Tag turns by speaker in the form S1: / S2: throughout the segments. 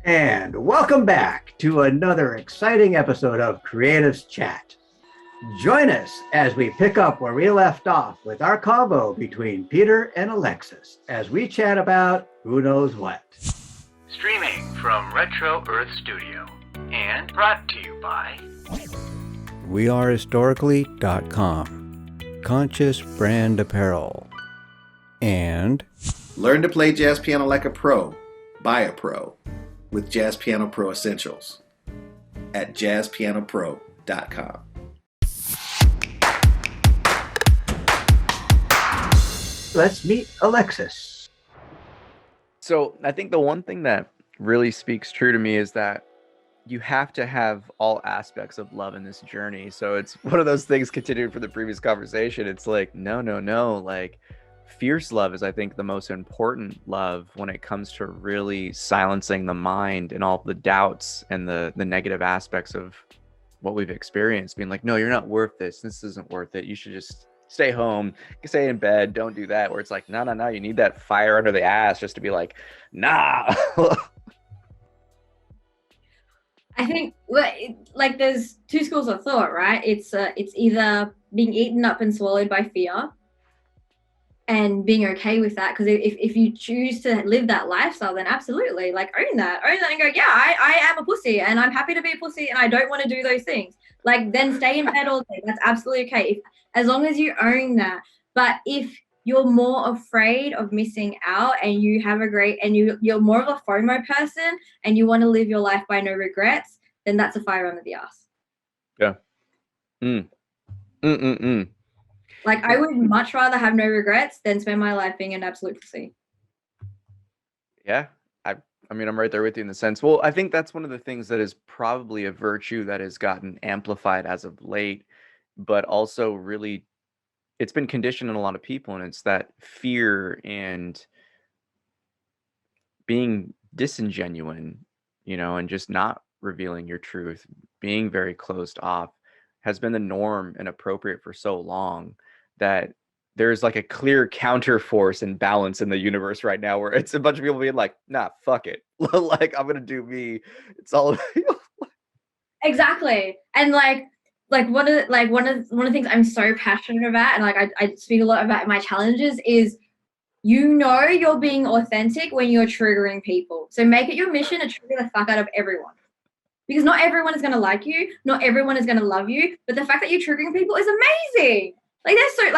S1: And welcome back to another exciting episode of Creatives Chat. Join us as we pick up where we left off with our convo between Peter and Alexis as we chat about who knows what.
S2: Streaming from Retro Earth Studio and brought to you by
S1: wearehistorically.com, Conscious Brand Apparel, and
S3: Learn to play jazz piano like a pro, by a pro, with Jazz Piano Pro Essentials at jazzpianopro.com.
S1: Let's meet Alexis.
S4: So I think the one thing that really speaks true to me is that you have to have all aspects of love in this journey. So it's one of those things continuing from the previous conversation. It's like, no. Like fierce love is, I think, the most important love when it comes to really silencing the mind and all the doubts and the negative aspects of what we've experienced. Being like, no, you're not worth this. This isn't worth it. You should just stay home, stay in bed. Don't do that. Where it's like, no. You need that fire under the ass just to be like, nah.
S5: I think like there's two schools of thought, right? It's either being eaten up and swallowed by fear and being okay with that. Because if you choose to live that lifestyle, then absolutely, like own that and go, yeah, I am a pussy and I'm happy to be a pussy and I don't want to do those things. Like then stay in bed all day. That's absolutely okay. As long as you own that. But if you're more afraid of missing out and you have you're more of a FOMO person and you want to live your life by no regrets, then that's a fire under the ass.
S4: Yeah.
S5: Like I would much rather have no regrets than spend my life being an absolute pussy.
S4: Yeah. I mean, I'm right there with you in the sense. Well, I think that's one of the things that is probably a virtue that has gotten amplified as of late, but also really it's been conditioned in a lot of people, and it's that fear and being disingenuine, and just not revealing your truth, being very closed off has been the norm and appropriate for so long that there's like a clear counter force and balance in the universe right now where it's a bunch of people being like, nah, fuck it. Like, I'm going to do me. It's all
S5: Exactly. And like one of the things I'm so passionate about, and like I speak a lot about my challenges, is you're being authentic when you're triggering people. So make it your mission to trigger the fuck out of everyone. Because not everyone is going to like you, not everyone is going to love you, but the fact that you're triggering people is amazing. Like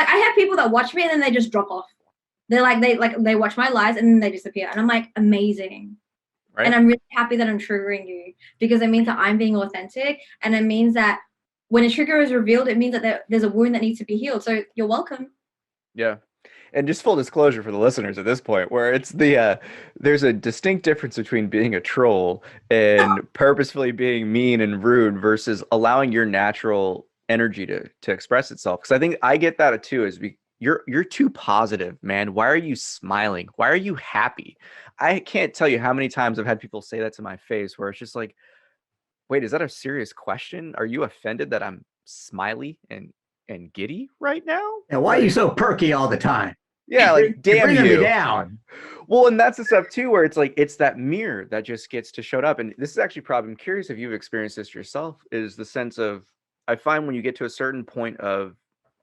S5: I have people that watch me and then they just drop off. They're like they watch my lives and then they disappear, and I'm like, amazing. Right. And I'm really happy that I'm triggering you because it means that I'm being authentic, and it means that when a trigger is revealed, it means that there's a wound that needs to be healed. So you're welcome.
S4: Yeah. And just full disclosure for the listeners at this point, where it's there's a distinct difference between being a troll and purposefully being mean and rude versus allowing your natural energy to express itself. Because I think I get that too, you're too positive, man. Why are you smiling? Why are you happy? I can't tell you how many times I've had people say that to my face where it's just like, wait, is that a serious question? Are you offended that I'm smiley and giddy right now?
S1: And why are you so perky all the time?
S4: Yeah, like damn you.
S1: Bringing me down.
S4: Well, and that's the stuff too, where it's like it's that mirror that just gets to show up. And this is actually probably, I'm curious if you've experienced this yourself, is the sense of, I find when you get to a certain point of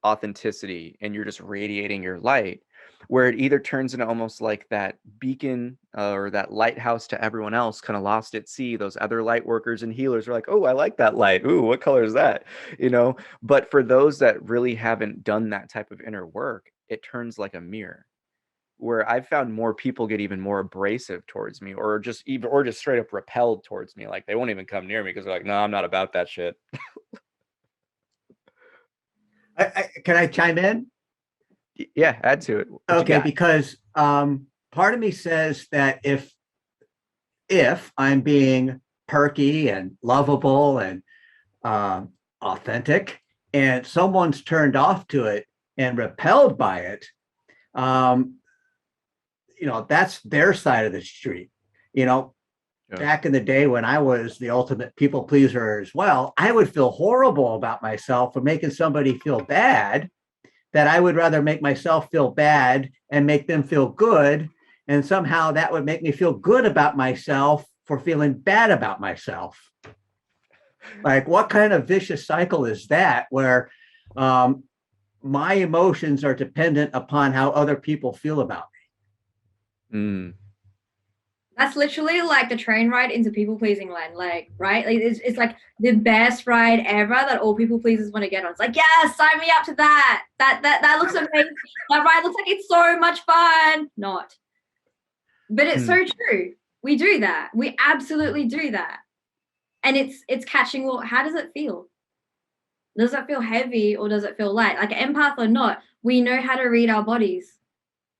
S4: authenticity and you're just radiating your light, where it either turns into almost like that beacon or that lighthouse to everyone else, kind of lost at sea. Those other light workers and healers are like, oh, I like that light. Ooh, what color is that? But for those that really haven't done that type of inner work, it turns like a mirror, where I've found more people get even more abrasive towards me, or just straight up repelled towards me. Like they won't even come near me because they're like, no, I'm not about that shit.
S1: Can I chime in?
S4: Yeah, add to it.
S1: Okay, because part of me says that if I'm being perky and lovable and authentic, and someone's turned off to it and repelled by it, that's their side of the street. Back in the day when I was the ultimate people pleaser as well, I would feel horrible about myself for making somebody feel bad, that I would rather make myself feel bad and make them feel good. And somehow that would make me feel good about myself for feeling bad about myself. Like, what kind of vicious cycle is that, where my emotions are dependent upon how other people feel about me?
S5: That's literally like the train ride into people pleasing land, like, right? Like, it's like the best ride ever that all people pleasers want to get on. It's like, yes, sign me up to that. That looks amazing. That ride looks like it's so much fun. Not, but it's so true. We do that. We absolutely do that, and it's catching. Well, how does it feel? Does it feel heavy or does it feel light? Like an empath or not, we know how to read our bodies.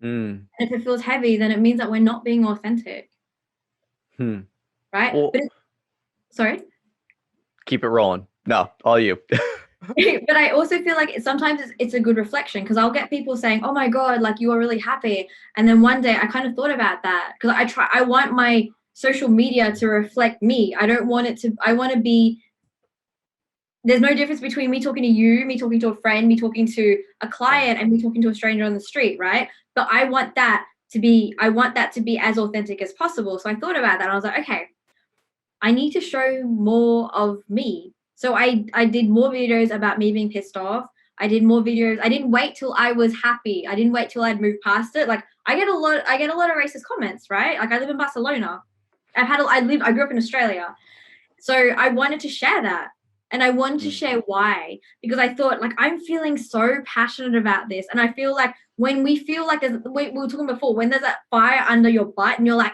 S5: And if it feels heavy, then it means that we're not being authentic. Right?
S4: Well,
S5: sorry?
S4: Keep it rolling. No, all you.
S5: But I also feel like sometimes it's a good reflection, because I'll get people saying, oh my God, like you are really happy. And then one day I kind of thought about that, because I want my social media to reflect me. I want to be, there's no difference between me talking to you, me talking to a friend, me talking to a client, and me talking to a stranger on the street, right? But I want that to be as authentic as possible. So I thought about that and I was like, okay, I need to show more of me. So I did more videos about me being pissed off. I did more videos. I didn't wait till I was happy. I didn't wait till I'd moved past it. Like I get a lot of racist comments, right? Like I live in Barcelona. I grew up in Australia. So I wanted to share that. And I wanted to share why, because I thought, like, I'm feeling so passionate about this. And I feel like when we feel like we were talking before, when there's that fire under your butt and you're like,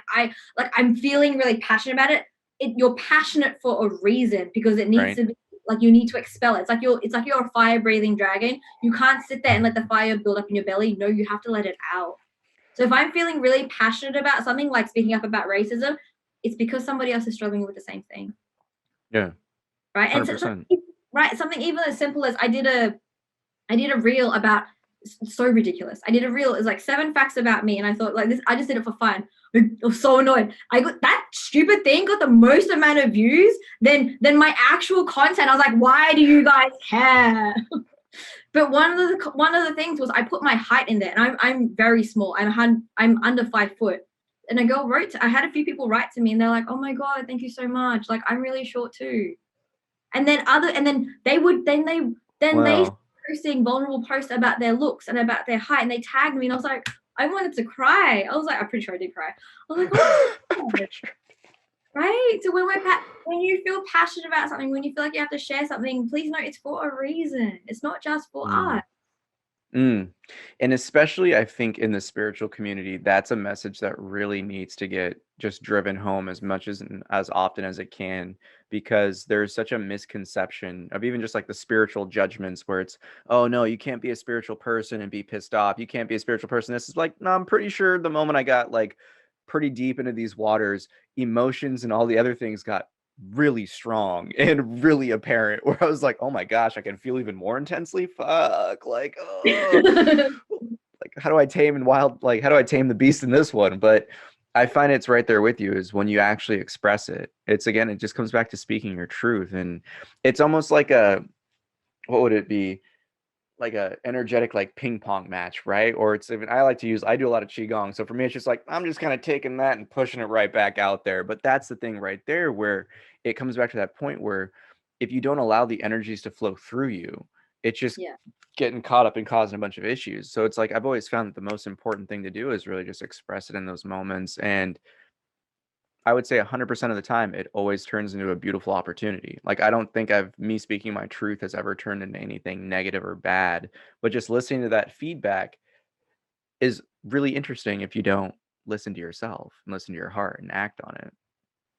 S5: I'm feeling really passionate about it, you're passionate for a reason, because it needs to be, like, you need to expel it. It's like you're a fire breathing dragon. You can't sit there and let the fire build up in your belly. No, you have to let it out. So if I'm feeling really passionate about something, like speaking up about racism, it's because somebody else is struggling with the same thing.
S4: Yeah.
S5: Right.
S4: 100%.
S5: And something even as simple as I did a reel about, so ridiculous. I did a reel, it's like 7 facts about me, and I thought, like, this, I just did it for fun. I was so annoyed. I got that stupid thing got the most amount of views than my actual content. I was like, why do you guys care? But one of the things was I put my height in there, and I'm very small. I'm under 5 foot. And a girl I had a few people write to me, and they're like, oh my God, thank you so much. Like, I'm really short too. And then they posting vulnerable posts about their looks and about their height, and they tagged me, and I was like, I wanted to cry. I was like, I'm pretty sure I did cry. I was like, oh, right? So when you feel passionate about something, when you feel like you have to share something, please know it's for a reason. It's not just for art.
S4: And especially, I think, in the spiritual community, that's a message that really needs to get just driven home as much as often as it can, because there's such a misconception of even just like the spiritual judgments where it's, oh no, you can't be a spiritual person and be pissed off. You can't be a spiritual person. This is like, no, I'm pretty sure the moment I got like pretty deep into these waters, emotions and all the other things got really strong and really apparent, where I was like, oh my gosh, I can feel even more intensely. Fuck, like, oh. Like, how do I tame the beast in this one? But I find it's right there with you, is when you actually express it. It just comes back to speaking your truth. And it's almost like what would it be? Like a energetic, like ping pong match, right? Or it's even, I do a lot of qigong. So for me, it's just like, I'm just kind of taking that and pushing it right back out there. But that's the thing right there, where it comes back to that point where if you don't allow the energies to flow through you, it's just getting caught up and causing a bunch of issues. So it's like, I've always found that the most important thing to do is really just express it in those moments. And I would say 100% of the time, it always turns into a beautiful opportunity. Like, I don't think me speaking my truth has ever turned into anything negative or bad, but just listening to that feedback is really interesting if you don't listen to yourself and listen to your heart and act on it.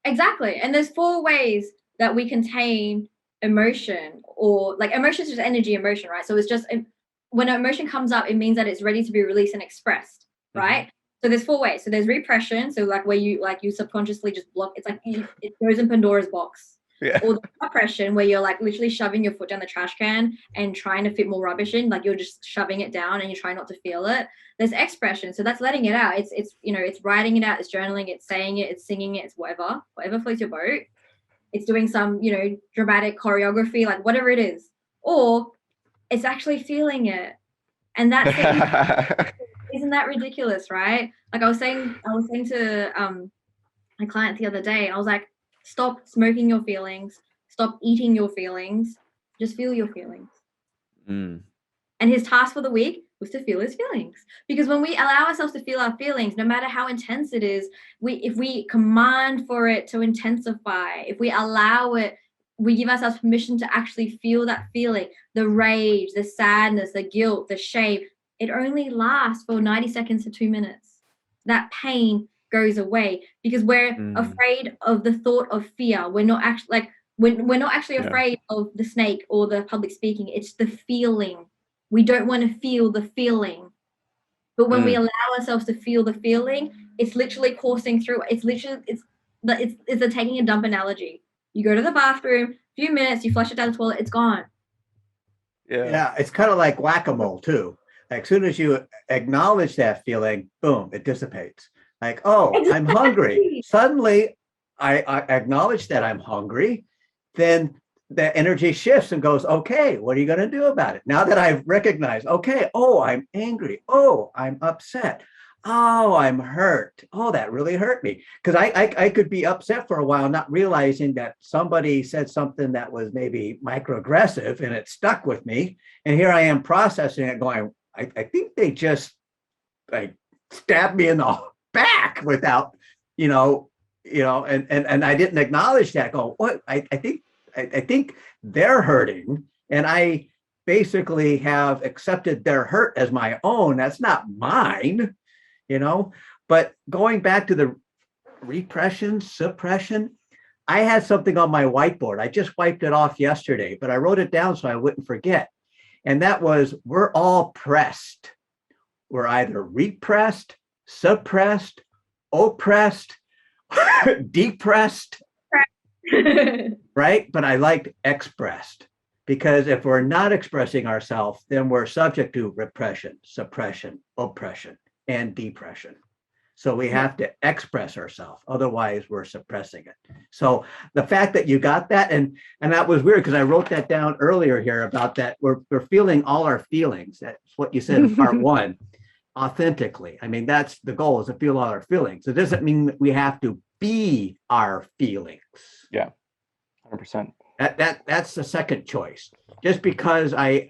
S5: Exactly. And there's 4 ways that we contain emotion, or like emotion is just energy, emotion, right? So it's just, when an emotion comes up, it means that it's ready to be released and expressed, right? So there's 4 ways. So there's repression. So like where you subconsciously just block. It's like it goes in Pandora's box.
S4: Yeah.
S5: Or the oppression, where you're like literally shoving your foot down the trash can and trying to fit more rubbish in. Like you're just shoving it down and you try not to feel it. There's expression. So that's letting it out. It's writing it out. It's journaling. It's saying it. It's singing it. It's whatever floats your boat. It's doing some dramatic choreography, like whatever it is. Or it's actually feeling it, and that's it. Isn't that ridiculous, right? Like I was saying to my client the other day, and I was like, stop smoking your feelings, stop eating your feelings, just feel your feelings.
S4: Mm.
S5: And his task for the week was to feel his feelings. Because when we allow ourselves to feel our feelings, no matter how intense it is, if we command for it to intensify, if we allow it, we give ourselves permission to actually feel that feeling, the rage, the sadness, the guilt, the shame. It only lasts for 90 seconds to 2 minutes. That pain goes away because we're afraid of the thought of fear. We're not actually like, we're not actually afraid of the snake or the public speaking. It's the feeling. We don't want to feel the feeling. But when we allow ourselves to feel the feeling, it's literally coursing through. It's a taking a dump analogy. You go to the bathroom, a few minutes, you flush it down the toilet, it's gone.
S1: Yeah, it's kind of like whack-a-mole too. Like as soon as you acknowledge that feeling, boom, it dissipates. Like, oh, I'm hungry. Suddenly I acknowledge that I'm hungry. Then the energy shifts and goes, okay, what are you going to do about it? Now that I've recognized, okay, oh, I'm angry. Oh, I'm upset. Oh, I'm hurt. Oh, that really hurt me. Because I could be upset for a while, not realizing that somebody said something that was maybe microaggressive and it stuck with me. And here I am processing it going, I think they just like stabbed me in the back without, and I didn't acknowledge that. Go, what? I think they're hurting, and I basically have accepted their hurt as my own. That's not mine, But going back to the repression, suppression, I had something on my whiteboard. I just wiped it off yesterday, but I wrote it down so I wouldn't forget. And that was, we're all pressed. We're either repressed, suppressed, oppressed, depressed, right? But I liked expressed, because if we're not expressing ourselves, then we're subject to repression, suppression, oppression, and depression. So we have to express ourselves. Otherwise, we're suppressing it. So the fact that you got that, and that was weird because I wrote that down earlier here about that. We're feeling all our feelings. That's what you said in part one, authentically. I mean, that's the goal, is to feel all our feelings. It doesn't mean that we have to be our feelings.
S4: Yeah, 100%.
S1: That's the second choice. Just because I'm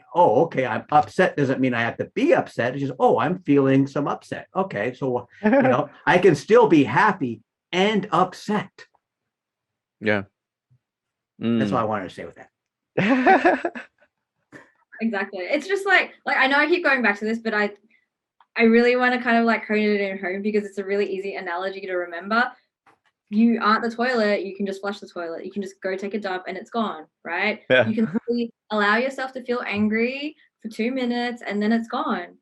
S1: upset doesn't mean I have to be upset. It's just, I'm feeling some upset. Okay, so I can still be happy and upset.
S4: Yeah.
S1: That's all I wanted to say with that.
S5: Exactly. It's just like I know I keep going back to this, but I really want to kind of like hone it in home because it's a really easy analogy to remember. You aren't the toilet, you can just flush the toilet. You can just go take a dump and it's gone, right?
S4: Yeah.
S5: You can really allow yourself to feel angry for 2 minutes and then it's gone.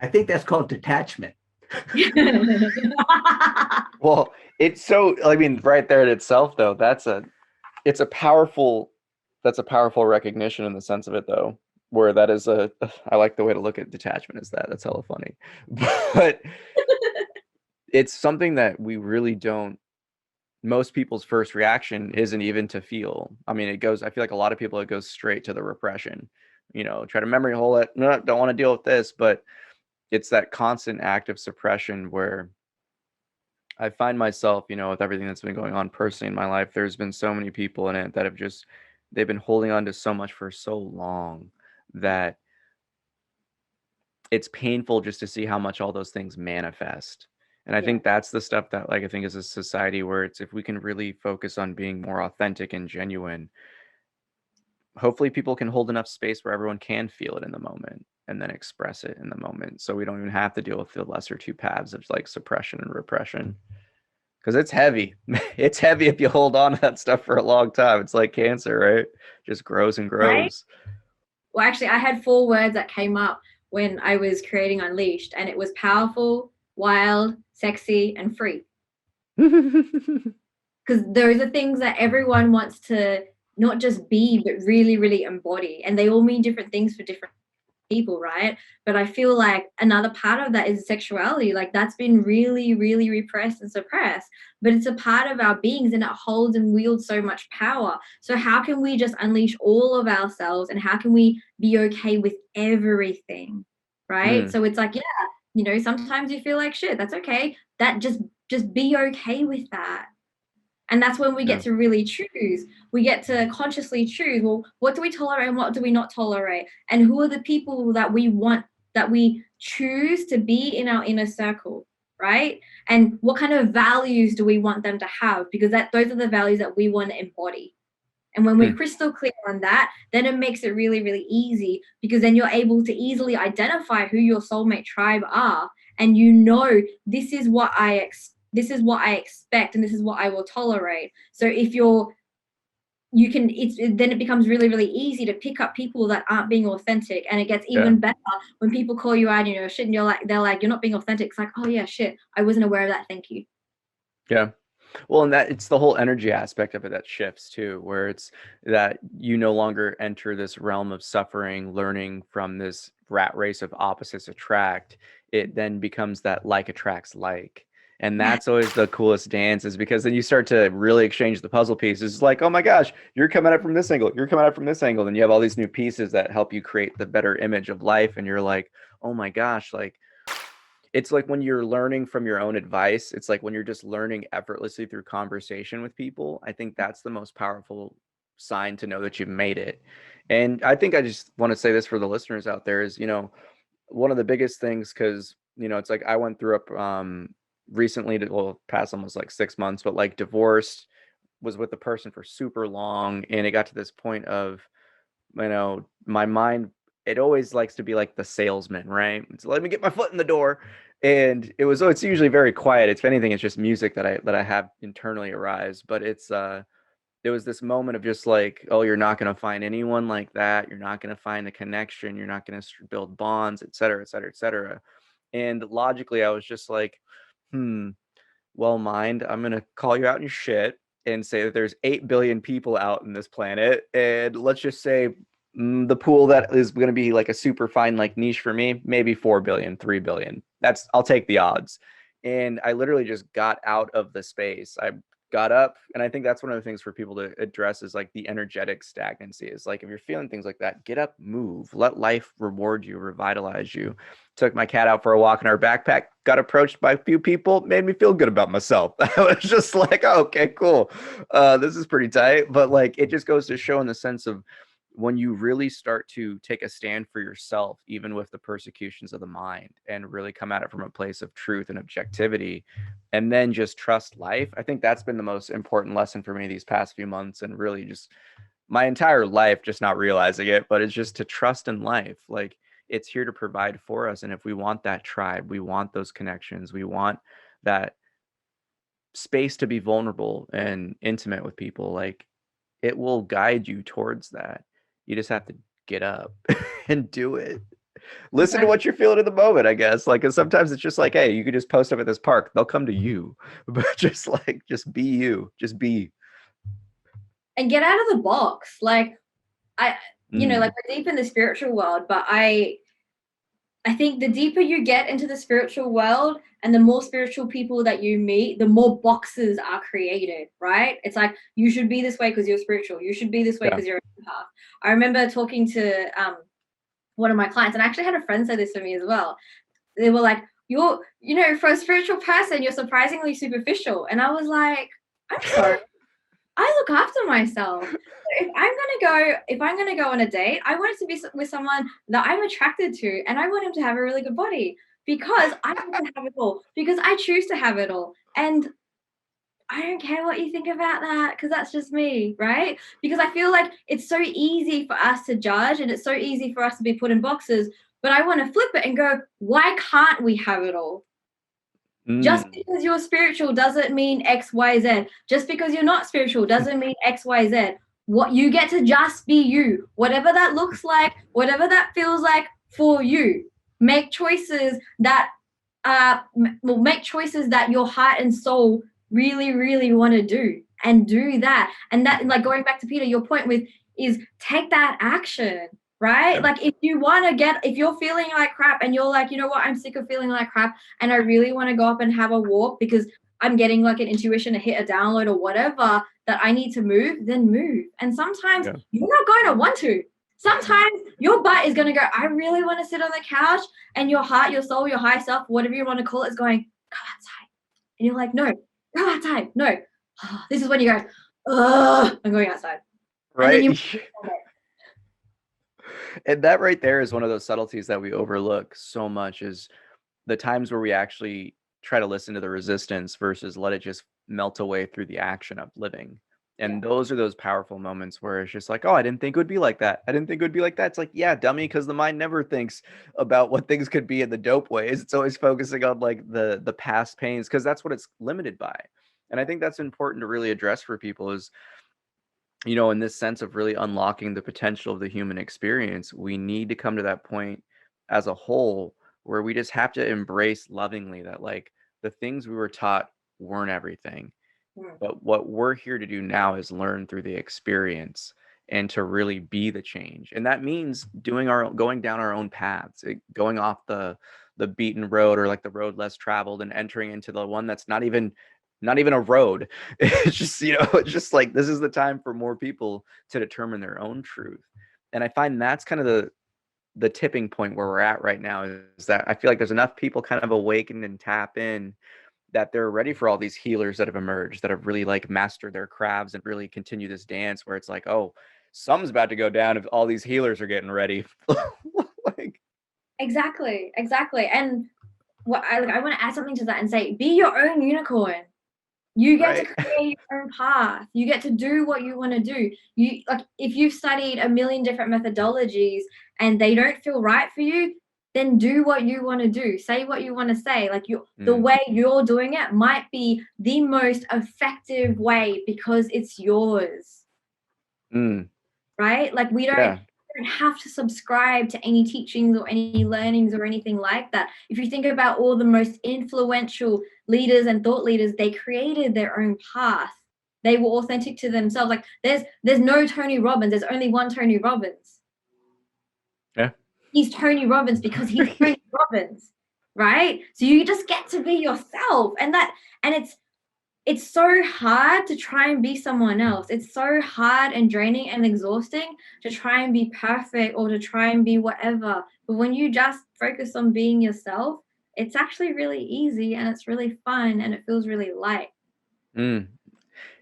S1: I think that's called detachment.
S4: Well, it's so, right there in itself though, that's a powerful recognition in the sense of it though, where that is I like the way to look at detachment as that's hella funny. But it's something that we really don't, most people's first reaction isn't even to feel. I mean, I feel like a lot of people, it goes straight to the repression, try to memory hole it. No, don't want to deal with this, but it's that constant act of suppression where I find myself, with everything that's been going on personally in my life, there's been so many people in it that have they've been holding on to so much for so long that it's painful just to see how much all those things manifest. And I think that's the stuff that I think as a society where it's, if we can really focus on being more authentic and genuine, hopefully people can hold enough space where everyone can feel it in the moment and then express it in the moment. So we don't even have to deal with the lesser two paths of suppression and repression. Because it's heavy. It's heavy if you hold on to that stuff for a long time. It's like cancer, right? Just grows and grows.
S5: Right? Well, actually, I had 4 words that came up when I was creating Unleashed, and it was powerful, wild, sexy, and free. Because those are things that everyone wants to not just be, but really, really embody. And they all mean different things for different people, right? But I feel like another part of that is sexuality. That's been really, really repressed and suppressed, but it's a part of our beings and it holds and wields so much power. So how can we just unleash all of ourselves, and how can we be okay with everything, right? So it's sometimes you feel like shit, that's okay. That just just be okay with that. And that's when we get to really choose. We get to consciously choose, well, what do we tolerate and what do we not tolerate? And who are the people that we want, that we choose to be in our inner circle, right? And what kind of values do we want them to have? Because those are the values that we want to embody. And when we're crystal clear on that, then it makes it really, really easy, because then you're able to easily identify who your soulmate tribe are. And you know, this is what I expect, and this is what I will tolerate. So if then it becomes really, really easy to pick up people that aren't being authentic. And it gets even better when people call you out, shit, and they're like, you're not being authentic. It's like, oh yeah, shit, I wasn't aware of that. Thank you.
S4: Yeah. Well, and that it's the whole energy aspect of it that shifts too, where it's that you no longer enter this realm of suffering, learning from this rat race of opposites attract. It then becomes that like attracts like. And that's always the coolest dance, is because then you start to really exchange the puzzle pieces. It's like, oh my gosh, you're coming up from this angle, you're coming up from this angle. And you have all these new pieces that help you create the better image of life. And you're like, oh my gosh, like, it's like when you're learning from your own advice, it's like when you're just learning effortlessly through conversation with people. I think that's the most powerful sign to know that you've made it. And I think I just want to say this for the listeners out there is, one of the biggest things, because, it's like I went through recently, past almost like 6 months, but like divorced, was with the person for super long. And it got to this point of, my mind, it always likes to be like the salesman, right? It's let me get my foot in the door. And it's usually very quiet. If anything, it's just music that I have internally arise. But it was this moment of just like, oh, you're not going to find anyone like that. You're not going to find the connection. You're not going to build bonds, et cetera, et cetera, et cetera. And logically, I was just like, well, mind, I'm going to call you out in your shit and say that there's 8 billion people out in this planet. And let's just say the pool that is going to be like a super fine, like niche for me, maybe 4 billion, 3 billion. I'll take the odds. And I literally just got out of the space. I got up, and I think that's one of the things for people to address is like the energetic stagnancy. Is like, if you're feeling things like that, get up, move, let life reward you, revitalize you. Took my cat out for a walk in our backpack, got approached by a few people, made me feel good about myself. I was just like, oh, okay, cool. This is pretty tight. But like, it just goes to show in the sense of when you really start to take a stand for yourself, even with the persecutions of the mind, and really come at it from a place of truth and objectivity, and then just trust life. I think that's been the most important lesson for me these past few months, and really just my entire life, just not realizing it, but it's just to trust in life. Like, it's here to provide for us. And if we want that tribe, we want those connections, we want that space to be vulnerable and intimate with people, like, it will guide you towards that. You just have to get up and do it. Listen to what you're feeling at the moment, I guess. Like, 'cause sometimes it's just like, hey, you could just post up at this park. They'll come to you. But just be you. Just be.
S5: And get out of the box. Like, like we're deep in the spiritual world, but I think the deeper you get into the spiritual world and the more spiritual people that you meet, the more boxes are created, right? It's like, you should be this way because you're spiritual. You should be this way because you're a empath. I remember talking to one of my clients, and I actually had a friend say this to me as well. They were like, you're, for a spiritual person, you're surprisingly superficial. And I was like, I'm sorry. I look after myself. If I'm gonna go on a date, I want it to be with someone that I'm attracted to, and I want him to have a really good body, because I want to have it all, because I choose to have it all. And I don't care what you think about that, because that's just me, right? Because I feel like it's so easy for us to judge, and it's so easy for us to be put in boxes. But I want to flip it and go, why can't we have it all? Just because you're spiritual doesn't mean X, Y, Z. Just because you're not spiritual doesn't mean X, Y, Z. What you get to just be you, whatever that looks like, whatever that feels like for you. Make choices that your heart and soul really, really want to do, and do that. And that, like, going back to Peter, your point with is take that action. Right? Yeah. Like, if you're feeling like crap and you're like, you know what, I'm sick of feeling like crap and I really want to go up and have a walk because I'm getting like an intuition to hit a download or whatever that I need to move, then move. And sometimes you're not going to want to. Sometimes your butt is going to go, I really want to sit on the couch, and your heart, your soul, your higher self, whatever you want to call it, is going, go outside. you're like, no, go outside. No. This is when you go, ugh, I'm going outside. And then
S4: Right.
S5: you
S4: And that right there is one of those subtleties that we overlook so much, is the times where we actually try to listen to the resistance versus let it just melt away through the action of living. And those are those powerful moments where it's just like, oh, I didn't think it would be like that. I didn't think it would be like that. It's like, yeah, dummy, because the mind never thinks about what things could be in the dope ways. It's always focusing on like the past pains, because that's what it's limited by. And I think that's important to really address for people is, in this sense of really unlocking the potential of the human experience, we need to come to that point as a whole where we just have to embrace lovingly that like the things we were taught weren't everything. But what we're here to do now is learn through the experience and to really be the change. And that means going down our own paths, going off the beaten road, or like the road less traveled, and entering into the one that's not even a road. It's just, it's just like, this is the time for more people to determine their own truth. And I find that's kind of the tipping point where we're at right now, is that I feel like there's enough people kind of awaken and tap in that they're ready for all these healers that have emerged, that have really like mastered their crafts and really continue this dance where it's like, oh, something's about to go down if all these healers are getting ready. Like,
S5: exactly. And what I want to add something to that and say, be your own unicorn. You get to create your own path. You get to do what you want to do. You like, if you've studied a million different methodologies and they don't feel right for you, then do what you want to do. Say what you want to say. Like the way you're doing it might be the most effective way because it's yours. Right? Like we don't have to subscribe to any teachings or any learnings or anything like that. If you think about all the most influential leaders and thought leaders, they created their own path. They were authentic to themselves. Like there's no Tony Robbins. There's only one Tony Robbins.
S4: Yeah.
S5: He's Tony Robbins because he's Tony Robbins, right? So you just get to be yourself. And it's so hard to try and be someone else. It's so hard and draining and exhausting to try and be perfect or to try and be whatever. But when you just focus on being yourself, it's actually really easy and it's really fun and it feels really light.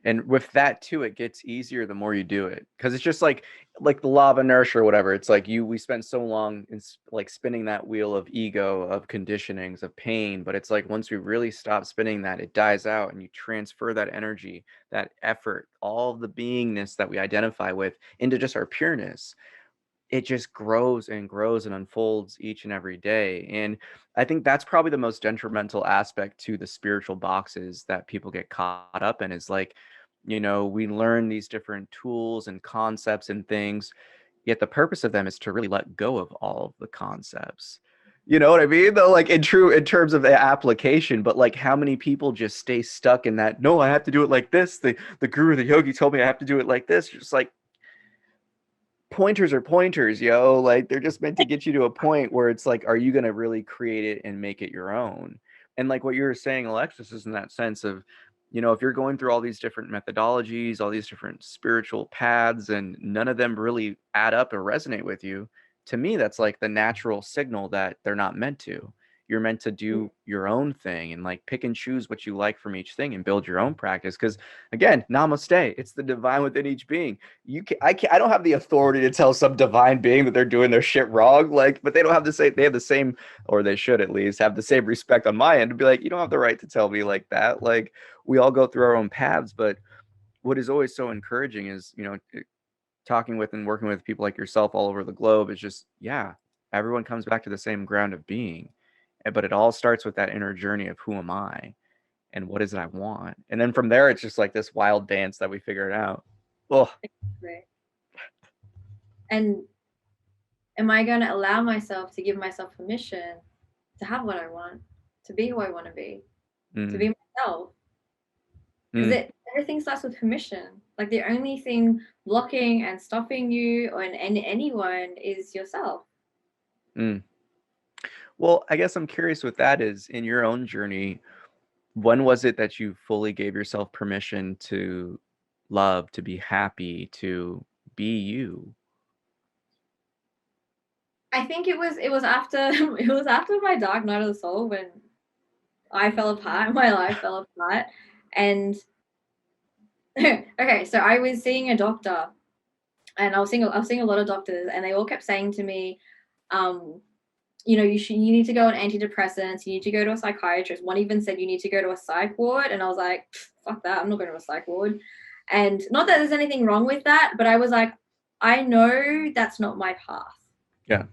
S4: And with that too, it gets easier the more you do it, because it's just like the law of inertia or whatever. It's like we spend so long in like spinning that wheel of ego, of conditionings, of pain, but it's like once we really stop spinning that, it dies out, and you transfer that energy, that effort, all the beingness that we identify with into just our pureness. It just grows and grows and unfolds each and every day. And I think that's probably the most detrimental aspect to the spiritual boxes that people get caught up in, is like, we learn these different tools and concepts and things, yet the purpose of them is to really let go of all of the concepts. You know what I mean? Though, like in terms of the application, but like how many people just stay stuck in that, no, I have to do it like this. The guru, the yogi told me I have to do it like this. Just like, pointers are pointers, like they're just meant to get you to a point where it's like, are you going to really create it and make it your own? And like what you were saying, Alexis, is in that sense of, if you're going through all these different methodologies, all these different spiritual paths, and none of them really add up or resonate with you, to me, that's like the natural signal that they're not meant to. You're meant to do your own thing and like pick and choose what you like from each thing and build your own practice. Because again, namaste, it's the divine within each being. I don't have the authority to tell some divine being that they're doing their shit wrong. Like, but they don't have to say, they have the same, or they should at least have the same respect on my end to be like, you don't have the right to tell me like that. Like, we all go through our own paths. But what is always so encouraging is, talking with and working with people like yourself all over the globe is just, everyone comes back to the same ground of being. But it all starts with that inner journey of who am I and what is it I want? And then from there, it's just like this wild dance that we figure it out. Oh.
S5: And am I going to allow myself to give myself permission to have what I want, to be who I want to be myself? Because everything starts with permission. Like the only thing blocking and stopping you and anyone is yourself.
S4: Well, I guess I'm curious with that is, in your own journey, when was it that you fully gave yourself permission to love, to be happy, to be you?
S5: I think it was after my dark night of the soul, when I fell apart. My life fell apart. And okay, so I was seeing a doctor, and I was seeing a lot of doctors, and they all kept saying to me, you know, you need to go on antidepressants, you need to go to a psychiatrist. One even said you need to go to a psych ward, and I was like, fuck that, I'm not going to a psych ward. And not that there's anything wrong with that, but I was like, I know that's not my path.
S4: Yeah.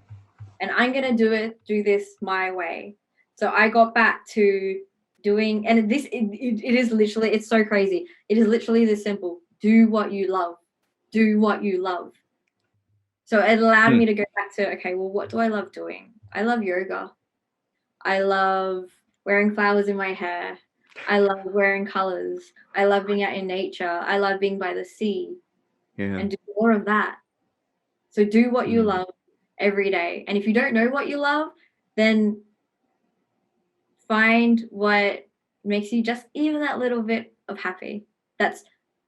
S5: And I'm going to do this my way. So I got back to doing, and this, it is literally, it's so crazy. It is literally this simple. Do what you love. Do what you love. So it allowed me to go back to, okay, well, what do I love doing? I love yoga. I love wearing flowers in my hair. I love wearing colors. I love being out in nature. I love being by the sea.
S4: Yeah.
S5: And do more of that. So do what you love every day. And if you don't know what you love, then find what makes you just even that little bit of happy. That's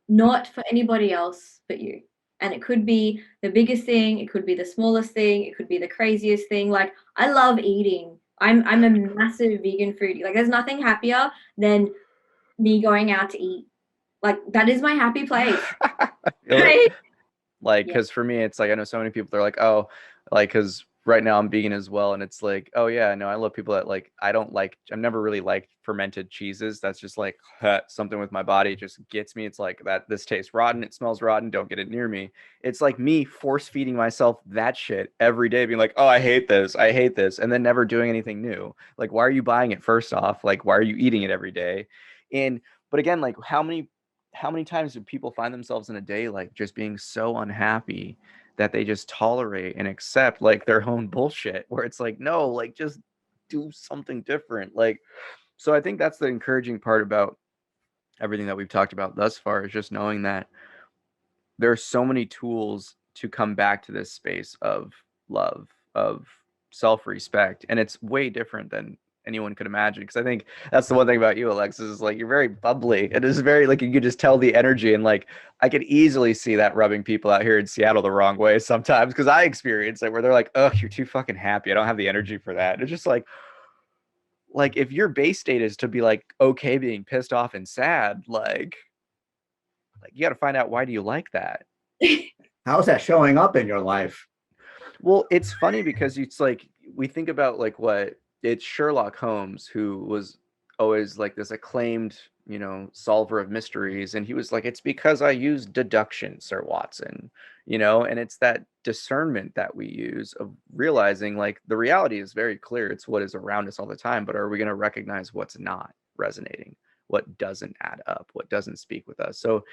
S5: not for anybody else but you. And it could be the biggest thing, it could be the smallest thing, it could be the craziest thing. Like, I love eating. I'm a massive vegan foodie. Like, there's nothing happier than me going out to eat. Like, that is my happy place. Right?
S4: Like, because for me, it's like, I know so many people, they're like, oh, like, because right now I'm vegan as well. And it's like, oh yeah, no, I love people that like, I've never really liked fermented cheeses. That's just like something with my body just gets me. It's like that, this tastes rotten. It smells rotten. Don't get it near me. It's like me force feeding myself that shit every day, being like, oh, I hate this. I hate this. And then never doing anything new. Like, why are you buying it first off? Like, why are you eating it every day? But again, like how many times do people find themselves in a day like just being so unhappy that they just tolerate and accept like their own bullshit, where it's like, no, like just do something different. Like, so I think that's the encouraging part about everything that we've talked about thus far, is just knowing that there are so many tools to come back to this space of love, of self-respect. And it's way different than anyone could imagine, because I think that's the one thing about you, Alexis, is like you're very bubbly. It is very like, you could just tell the energy, and like I could easily see that rubbing people out here in Seattle the wrong way sometimes, because I experience it where they're like, oh, you're too fucking happy, I don't have the energy for that. It's just like if your base state is to be like okay being pissed off and sad, like you got to find out, why do you like that?
S1: How's that showing up in your life?
S4: Well, it's funny because it's like, we think about like it's Sherlock Holmes, who was always like this acclaimed, you know, solver of mysteries. And he was like, it's because I use deduction, Sir Watson, you know, and it's that discernment that we use of realizing like the reality is very clear. It's what is around us all the time. But are we going to recognize what's not resonating, what doesn't add up, what doesn't speak with us? So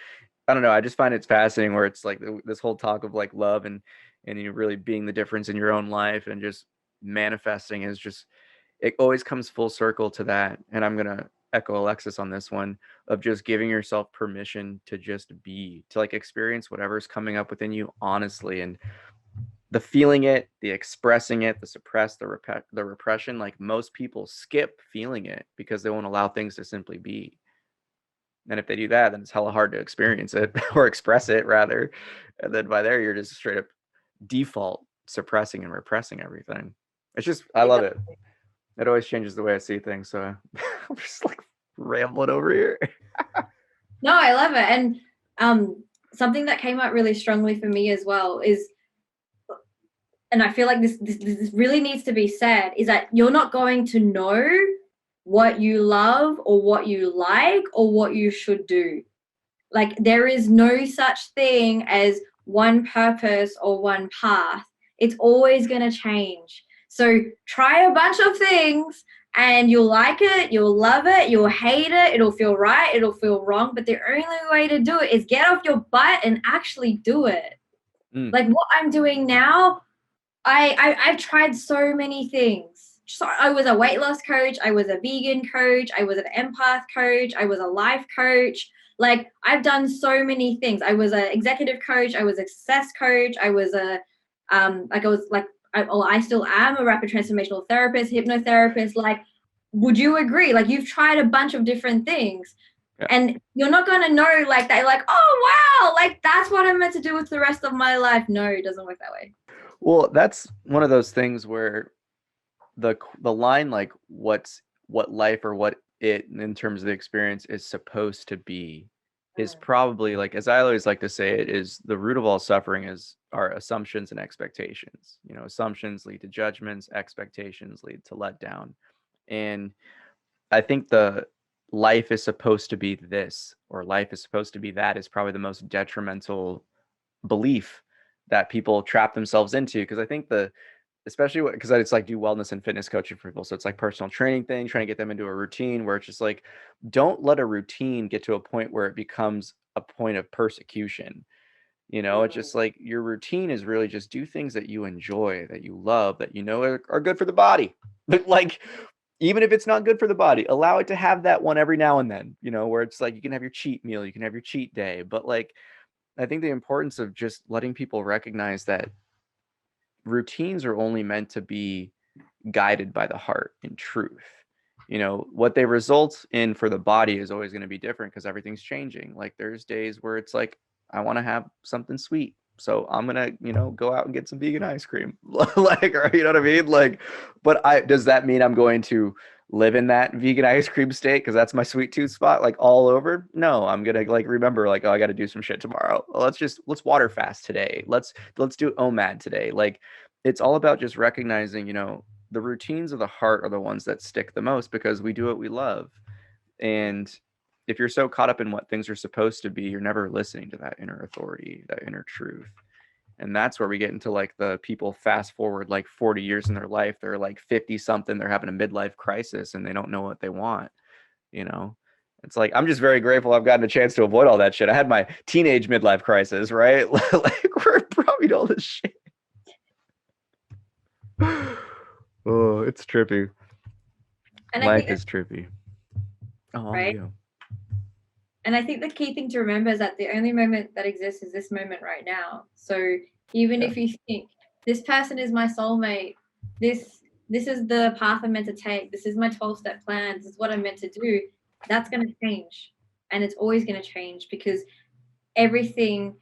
S4: I don't know. I just find it's fascinating where it's like this whole talk of like love and you really being the difference in your own life and just manifesting is just, it always comes full circle to that. And I'm going to echo Alexis on this one, of just giving yourself permission to just be, to like experience whatever's coming up within you honestly. And the feeling it, the expressing it, the suppress, the repression, like most people skip feeling it because they won't allow things to simply be. And if they do that, then it's hella hard to experience it or express it rather. And then by there, you're just straight up default suppressing and repressing everything. It's just, I love it. It always changes the way I see things. So I'm just like rambling over here.
S5: No, I love it. And something that came out really strongly for me as well is, and I feel like this really needs to be said, is that you're not going to know what you love or what you like or what you should do. Like, there is no such thing as one purpose or one path. It's always going to change. So try a bunch of things and you'll like it, you'll love it, you'll hate it, it'll feel right, it'll feel wrong. But the only way to do it is get off your butt and actually do it. Like what I'm doing now, I've tried so many things. So I was a weight loss coach, I was a vegan coach, I was an empath coach, I was a life coach. Like, I've done so many things. I was an executive coach, I was a success coach, I was I still am a rapid transformational therapist, hypnotherapist. Like, would you agree? Like, you've tried a bunch of different things. Yeah. And you're not going to know like that. Like, oh, wow, like that's what I'm meant to do with the rest of my life. No, it doesn't work that way.
S4: Well, that's one of those things where the line, like what life or what it in terms of the experience is supposed to be is probably, like, as I always like to say it, is the root of all suffering is our assumptions and expectations. You know, assumptions lead to judgments, expectations lead to letdown. And I think the life is supposed to be this, or life is supposed to be that, is probably the most detrimental belief that people trap themselves into. Because I think especially because it's like do wellness and fitness coaching for people. So it's like personal training thing, trying to get them into a routine where it's just like, don't let a routine get to a point where it becomes a point of persecution. You know, it's just like your routine is really just do things that you enjoy, that you love, that you know are good for the body. But like, even if it's not good for the body, allow it to have that one every now and then, you know, where it's like you can have your cheat meal, you can have your cheat day. But like, I think the importance of just letting people recognize that routines are only meant to be guided by the heart in truth. You know, what they result in for the body is always going to be different because everything's changing. Like there's days where it's like, I want to have something sweet, so I'm going to, you know, go out and get some vegan ice cream. Like, or, you know what I mean? Like, but does that mean I'm going to live in that vegan ice cream state because that's my sweet tooth spot, like all over? No, I'm gonna like remember, like, oh, I got to do some shit tomorrow. Let's water fast today. Let's do OMAD today. Like, it's all about just recognizing, you know, the routines of the heart are the ones that stick the most because we do what we love. And if you're so caught up in what things are supposed to be, you're never listening to that inner authority, that inner truth. And that's where we get into like the people fast forward like 40 years in their life. They're like 50 something. They're having a midlife crisis and they don't know what they want. You know, it's like, I'm just very grateful I've gotten a chance to avoid all that shit. I had my teenage midlife crisis, right? Like we're probably all this shit. Oh, it's trippy.
S5: And
S4: life is trippy. Oh,
S5: right?
S4: you.
S5: And I think the key thing to remember is that the only moment that exists is this moment right now. So even if you think this person is my soulmate, this is the path I'm meant to take, this is my 12-step plan, this is what I'm meant to do, that's going to change. And it's always going to change because everything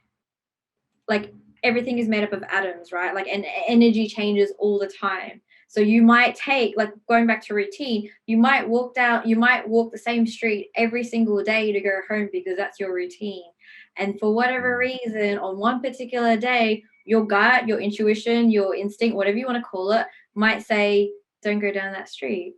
S5: is made up of atoms, right? Like, and energy changes all the time. So you might take, like going back to routine, you might walk the same street every single day to go home because that's your routine. And for whatever reason, on one particular day, your gut, your intuition, your instinct, whatever you want to call it, might say, don't go down that street.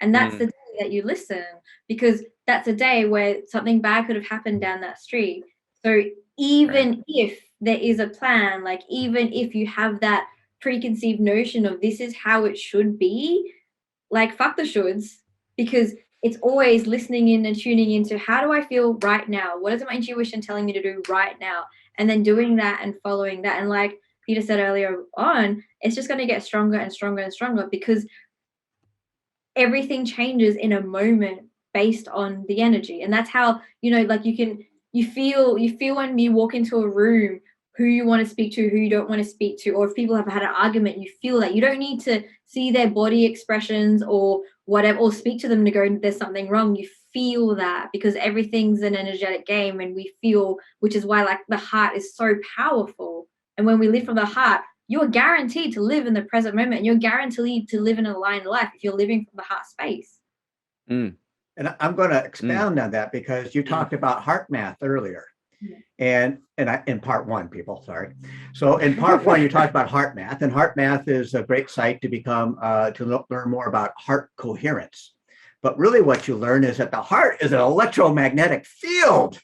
S5: And that's the day that you listen, because that's a day where something bad could have happened down that street. So even if there is a plan, like even if you have that preconceived notion of this is how it should be, like fuck the shoulds, because it's always listening in and tuning into how do I feel right now? What is my intuition telling me to do right now? And then doing that and following that. And like Peter said earlier on, it's just going to get stronger and stronger and stronger because everything changes in a moment based on the energy. And that's how, you know, like you feel when you walk into a room who you want to speak to, who you don't want to speak to, or if people have had an argument, you feel that. You don't need to see their body expressions or whatever, or speak to them to go, there's something wrong. You feel that because everything's an energetic game, and we feel, which is why like the heart is so powerful. And when we live from the heart, you're guaranteed to live in the present moment, and you're guaranteed to live in a aligned life if you're living from the heart space.
S1: And I'm going to expound on that because you talked about heart math earlier. And in part one, people, sorry. So in part one, you talked about heart math, and heart math is a great site to become, to learn more about heart coherence. But really what you learn is that the heart is an electromagnetic field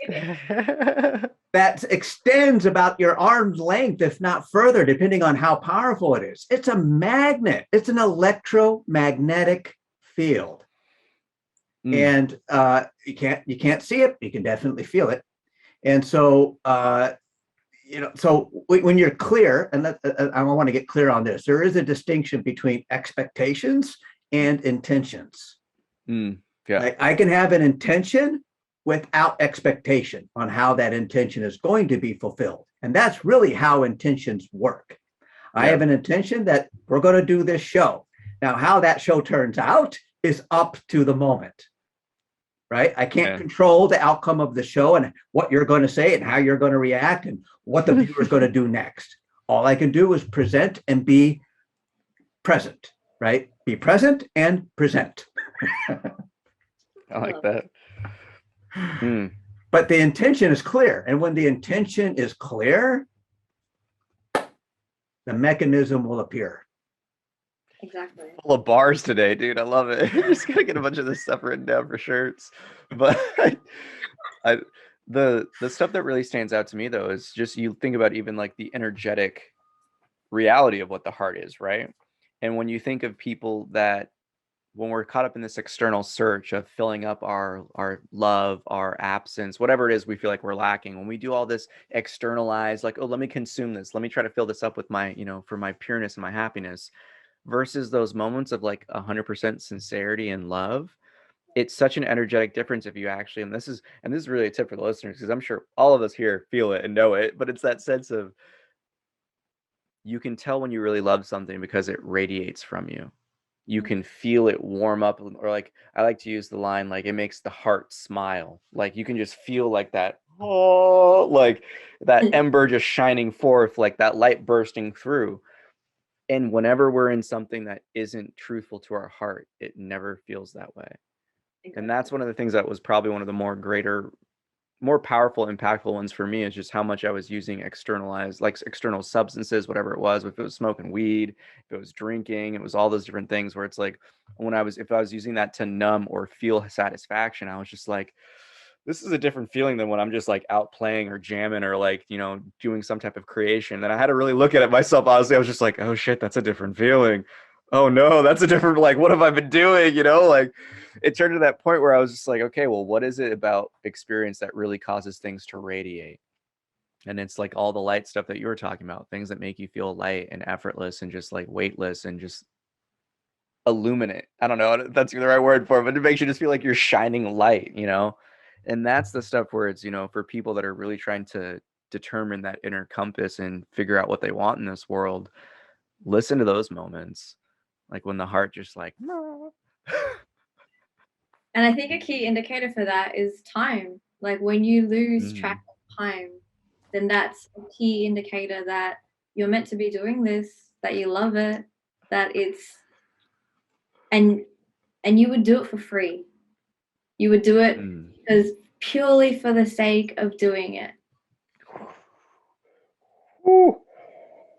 S1: that extends about your arm's length, if not further, depending on how powerful it is. It's a magnet. It's an electromagnetic field. And you can't see it. You can definitely feel it. And so, you know, so when you're clear, and I want to get clear on this, there is a distinction between expectations and intentions. Like I can have an intention without expectation on how that intention is going to be fulfilled. And that's really how intentions work. I have an intention that we're going to do this show. Now, how that show turns out is up to the moment. Right? I can't control the outcome of the show and what you're going to say and how you're going to react and what the viewer's going to do next. All I can do is present and be present, right? Be present and present.
S4: I like that.
S1: But the intention is clear. And when the intention is clear, the mechanism will appear.
S5: Exactly.
S4: Full of bars today, dude. I love it. Just gotta get a bunch of this stuff written down for shirts. But the stuff that really stands out to me though is just you think about even like the energetic reality of what the heart is, right? And when you think of people that when we're caught up in this external search of filling up our love, our absence, whatever it is we feel like we're lacking, when we do all this externalized, like, oh, let me consume this, let me try to fill this up with my, for my pureness and my happiness, versus those moments of like 100% sincerity and love, it's such an energetic difference if you actually, and this is really a tip for the listeners, because I'm sure all of us here feel it and know it, but it's that sense of you can tell when you really love something because it radiates from you. You can feel it warm up, or like I like to use the line, like it makes the heart smile. Like you can just feel like that, oh, like that ember just shining forth, like that light bursting through. And whenever we're in something that isn't truthful to our heart, it never feels that way. And that's one of the things that was probably one of the more powerful, impactful ones for me, is just how much I was using external substances, whatever it was, if it was smoking weed, if it was drinking, it was all those different things where it's like if I was using that to numb or feel satisfaction, I was just like, this is a different feeling than when I'm just like out playing or jamming or like, doing some type of creation. Then I had to really look at it myself. Honestly, I was just like, oh shit, that's a different feeling. Oh no, that's a different, like, what have I been doing? Like it turned to that point where I was just like, okay, well, what is it about experience that really causes things to radiate? And it's like all the light stuff that you were talking about, things that make you feel light and effortless and just like weightless and just illuminate. I don't know if that's the right word for it, but it makes you just feel like you're shining light, And that's the stuff where it's, for people that are really trying to determine that inner compass and figure out what they want in this world, listen to those moments. Like when the heart just like, no.
S5: And I think a key indicator for that is time. Like when you lose track of time, then that's a key indicator that you're meant to be doing this, that you love it, that it's, and you would do it for free. You would do it because purely for the sake of doing it.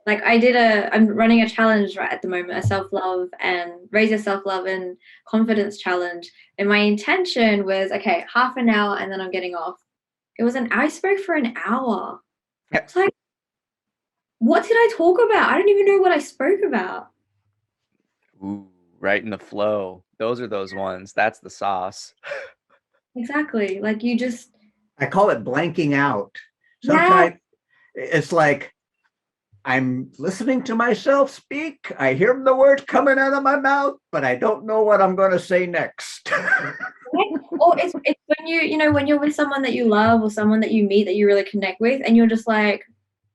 S5: Like I'm running a challenge right at the moment, a self-love and raise your self-love and confidence challenge. And my intention was, okay, half an hour and then I'm getting off. I spoke for an hour. It's like, what did I talk about? I don't even know what I spoke about.
S4: Ooh, right in the flow. Those are those ones. That's the sauce.
S5: Exactly. Like
S1: I call it blanking out. Sometimes it's like, I'm listening to myself speak. I hear the word coming out of my mouth, but I don't know what I'm going to say next.
S5: Or it's when when you're with someone that you love or someone that you meet that you really connect with, and you're just like,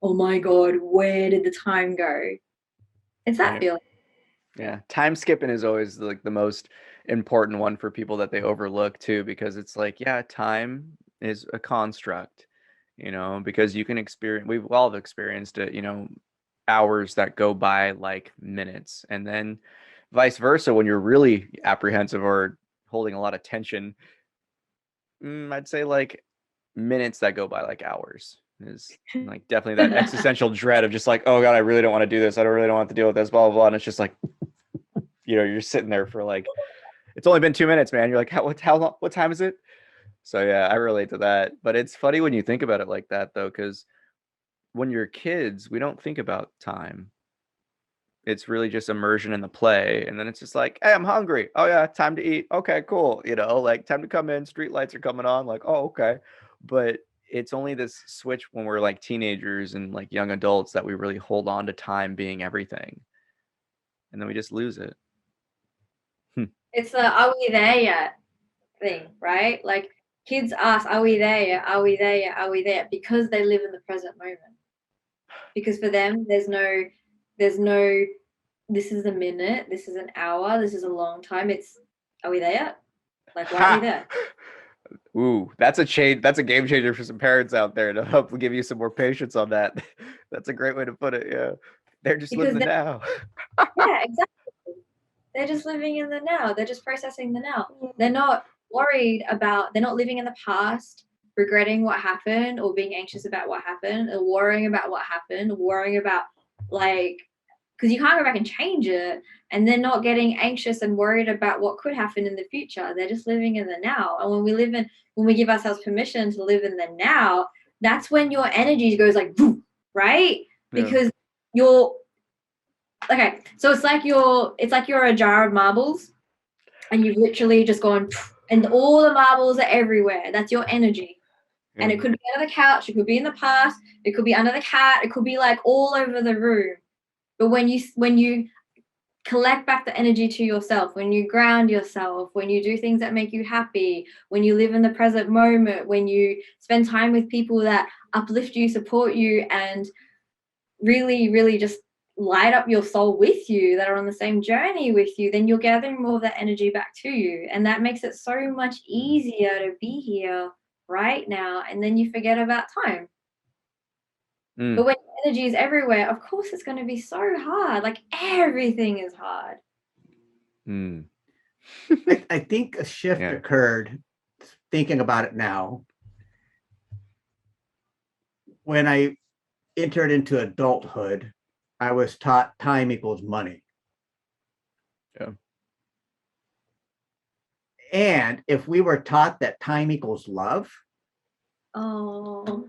S5: oh my God, where did the time go? It's that feeling.
S4: Yeah. Time skipping is always like the most important one for people that they overlook too, because it's like, yeah, time is a construct, because you can we've all experienced it, hours that go by like minutes, and then vice versa when you're really apprehensive or holding a lot of tension, I'd say like minutes that go by like hours is like definitely that existential dread of just like, oh God, I really don't want to do this. I don't really don't want to deal with this, blah, blah, blah. And it's just like, you're sitting there for like, it's only been 2 minutes, man. You're like, how long, what time is it? So yeah, I relate to that. But it's funny when you think about it like that though, because when you're kids, we don't think about time. It's really just immersion in the play. And then it's just like, hey, I'm hungry. Oh yeah, time to eat. Okay, cool. Like time to come in, street lights are coming on. Like, oh, okay. But it's only this switch when we're like teenagers and like young adults that we really hold on to time being everything. And then we just lose it.
S5: It's the are we there yet thing, right? Like kids ask, are we there yet? Are we there yet? Are we there? Because they live in the present moment. Because for them, there's no, this is a minute, this is an hour, this is a long time. It's, are we there yet? Like, why are we there?
S4: Ooh, that's a game changer for some parents out there to help give you some more patience on that. That's a great way to put it. Yeah. They're just living the now.
S5: Yeah, exactly. They're just living in the now. They're just processing the now. They're not worried about, they're not living in the past, regretting what happened or being anxious about what happened or worrying about what happened, worrying about like, because you can't go back and change it, and they're not getting anxious and worried about what could happen in the future. They're just living in the now. And when we give ourselves permission to live in the now, that's when your energy goes like, boom, right?
S4: Yeah.
S5: Because you're okay. So it's like you're a jar of marbles, and you've literally just gone, and all the marbles are everywhere. That's your energy. And it could be under the couch, it could be in the past, it could be under the cat, it could be like all over the room. But when you collect back the energy to yourself, when you ground yourself, when you do things that make you happy, when you live in the present moment, when you spend time with people that uplift you, support you, and really, really just light up your soul with you, that are on the same journey with you, then you're gathering more of that energy back to you. And that makes it so much easier to be here right now. And then you forget about time. But when energy is everywhere, of course it's going to be so hard. Like everything is hard.
S1: I think a shift occurred, thinking about it now, when I entered into adulthood. I was taught time equals money.
S4: Yeah.
S1: And if we were taught that time equals love,
S5: Oh.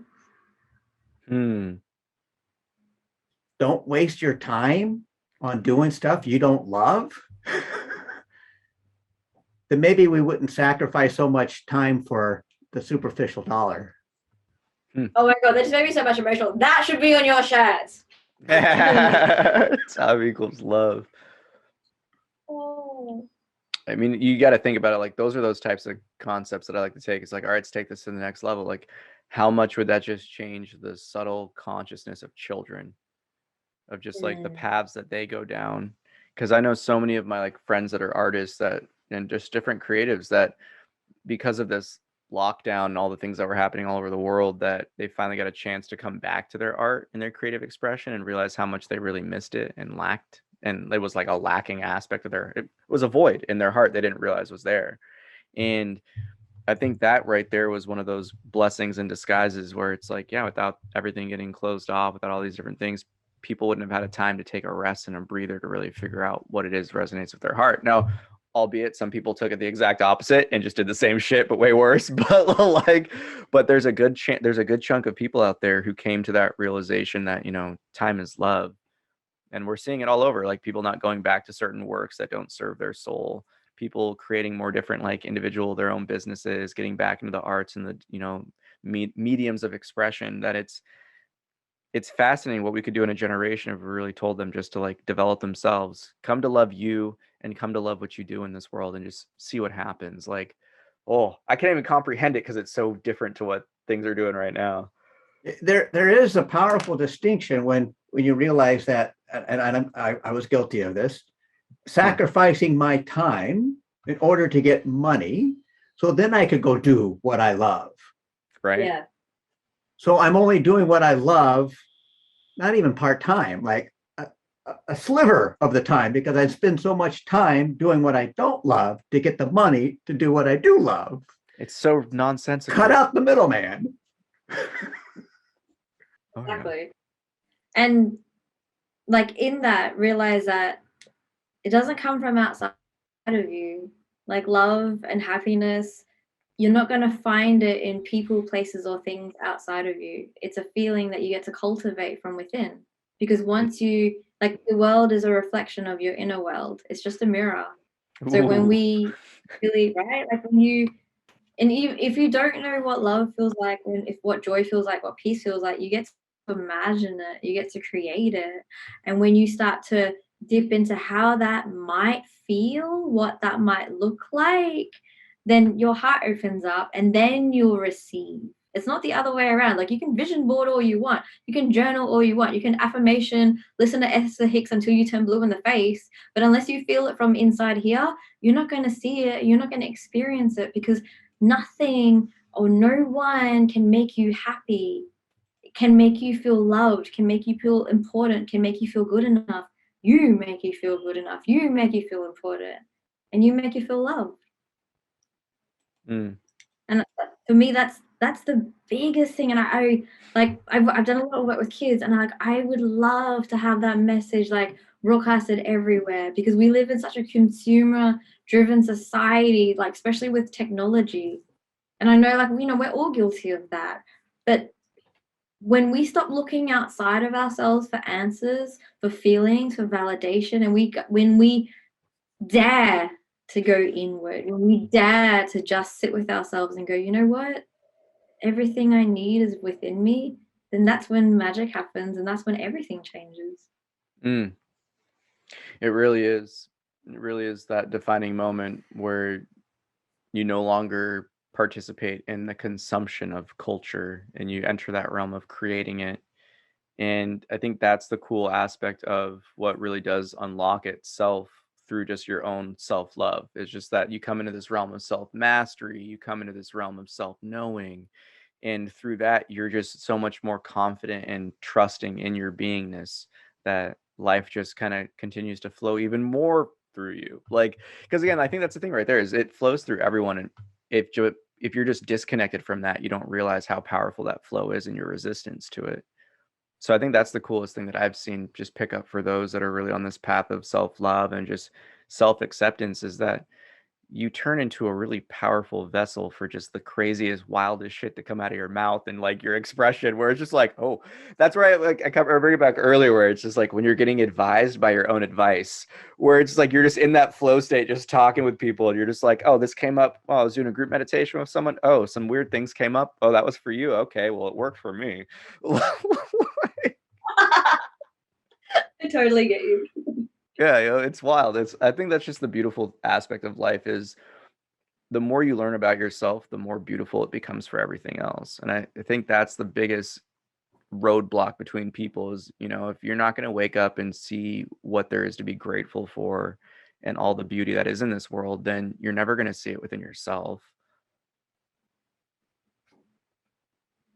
S1: Don't waste your time on doing stuff you don't love, then maybe we wouldn't sacrifice so much time for the superficial dollar.
S5: Oh my God, that just made me so much emotional. That should be on your shirts.
S4: Time equals love.
S5: Oh.
S4: I mean, you got to think about it. Like, those are those types of concepts that I like to take. It's like, all right, let's take this to the next level. Like, how much would that just change the subtle consciousness of children, of just like the paths that they go down? Because I know so many of my like friends that are artists that, and just different creatives, that because of this lockdown and all the things that were happening all over the world, that they finally got a chance to come back to their art and their creative expression and realize how much they really missed it and lacked. And it was like a lacking aspect of it was a void in their heart they didn't realize was there. And I think that right there was one of those blessings in disguises, where it's like, yeah, without everything getting closed off, without all these different things, people wouldn't have had a time to take a rest and a breather to really figure out what it is resonates with their heart. Now, albeit some people took it the exact opposite and just did the same shit but way worse, but there's a good chunk of people out there who came to that realization that, you know, time is love. And we're seeing it all over, like people not going back to certain works that don't serve their soul, people creating more different, like individual, their own businesses, getting back into the arts and the, you know, mediums of expression. That it's fascinating what we could do in a generation if we really told them just to like develop themselves, come to love you and come to love what you do in this world, and just see what happens. Like, oh, I can't even comprehend it because it's so different to what things are doing right now.
S1: There is a powerful distinction when you realize that, and I was guilty of this, sacrificing my time in order to get money, so then I could go do what I love.
S4: Right.
S5: Yeah.
S1: So I'm only doing what I love, not even part-time, like a sliver of the time, because I spend so much time doing what I don't love to get the money to do what I do love.
S4: It's so nonsensical.
S1: Cut out the middleman.
S5: Exactly. And like in that, realize that it doesn't come from outside of you. Like love and happiness, you're not going to find it in people, places, or things outside of you. It's a feeling that you get to cultivate from within. Because once you, like, the world is a reflection of your inner world. It's just a mirror. So when we really, right, like when you, and if you don't know what love feels like, what joy feels like, what peace feels like, you get to imagine it, you get to create it. And when you start to dip into how that might feel, what that might look like, then your heart opens up and then you'll receive. It's not the other way around. Like, you can vision board all you want, you can journal all you want, you can affirmation, listen to Esther Hicks until you turn blue in the face, but unless you feel it from inside here, you're not going to see it, you're not going to experience it, because nothing or no one can make you happy, can make you feel loved, can make you feel important, can make you feel good enough. You make you feel good enough, you make you feel important, and you make you feel loved. And for me, that's the biggest thing. And I've done a lot of work with kids, and I would love to have that message like broadcasted everywhere, because we live in such a consumer driven society, like especially with technology. And I know, like, we're all guilty of that. But when we stop looking outside of ourselves for answers, for feelings, for validation, and when we dare to go inward, when we dare to just sit with ourselves and go, you know what? Everything I need is within me, then that's when magic happens, and that's when everything changes.
S4: It really is. It really is that defining moment where you no longer participate in the consumption of culture and you enter that realm of creating it. And I think that's the cool aspect of what really does unlock itself through just your own self-love. It's just that you come into this realm of self-mastery, you come into this realm of self-knowing, and through that you're just so much more confident and trusting in your beingness that life just kind of continues to flow even more through you. Like, because again, I think that's the thing right there, is it flows through everyone. And if you're just disconnected from that, you don't realize how powerful that flow is and your resistance to it. So I think that's the coolest thing that I've seen just pick up for those that are really on this path of self-love and just self-acceptance, is that you turn into a really powerful vessel for just the craziest, wildest shit to come out of your mouth, and like your expression, where it's just like, oh, that's right. I bring it back earlier, where it's just like when you're getting advised by your own advice, where it's like you're just in that flow state, just talking with people, and you're just like, oh, this came up. Oh, I was doing a group meditation with someone. Oh, some weird things came up. Oh, that was for you. Okay, well, it worked for me.
S5: I totally get you.
S4: Yeah, it's wild. I think that's just the beautiful aspect of life, is the more you learn about yourself, the more beautiful it becomes for everything else. And I think that's the biggest roadblock between people is, if you're not going to wake up and see what there is to be grateful for and all the beauty that is in this world, then you're never going to see it within yourself.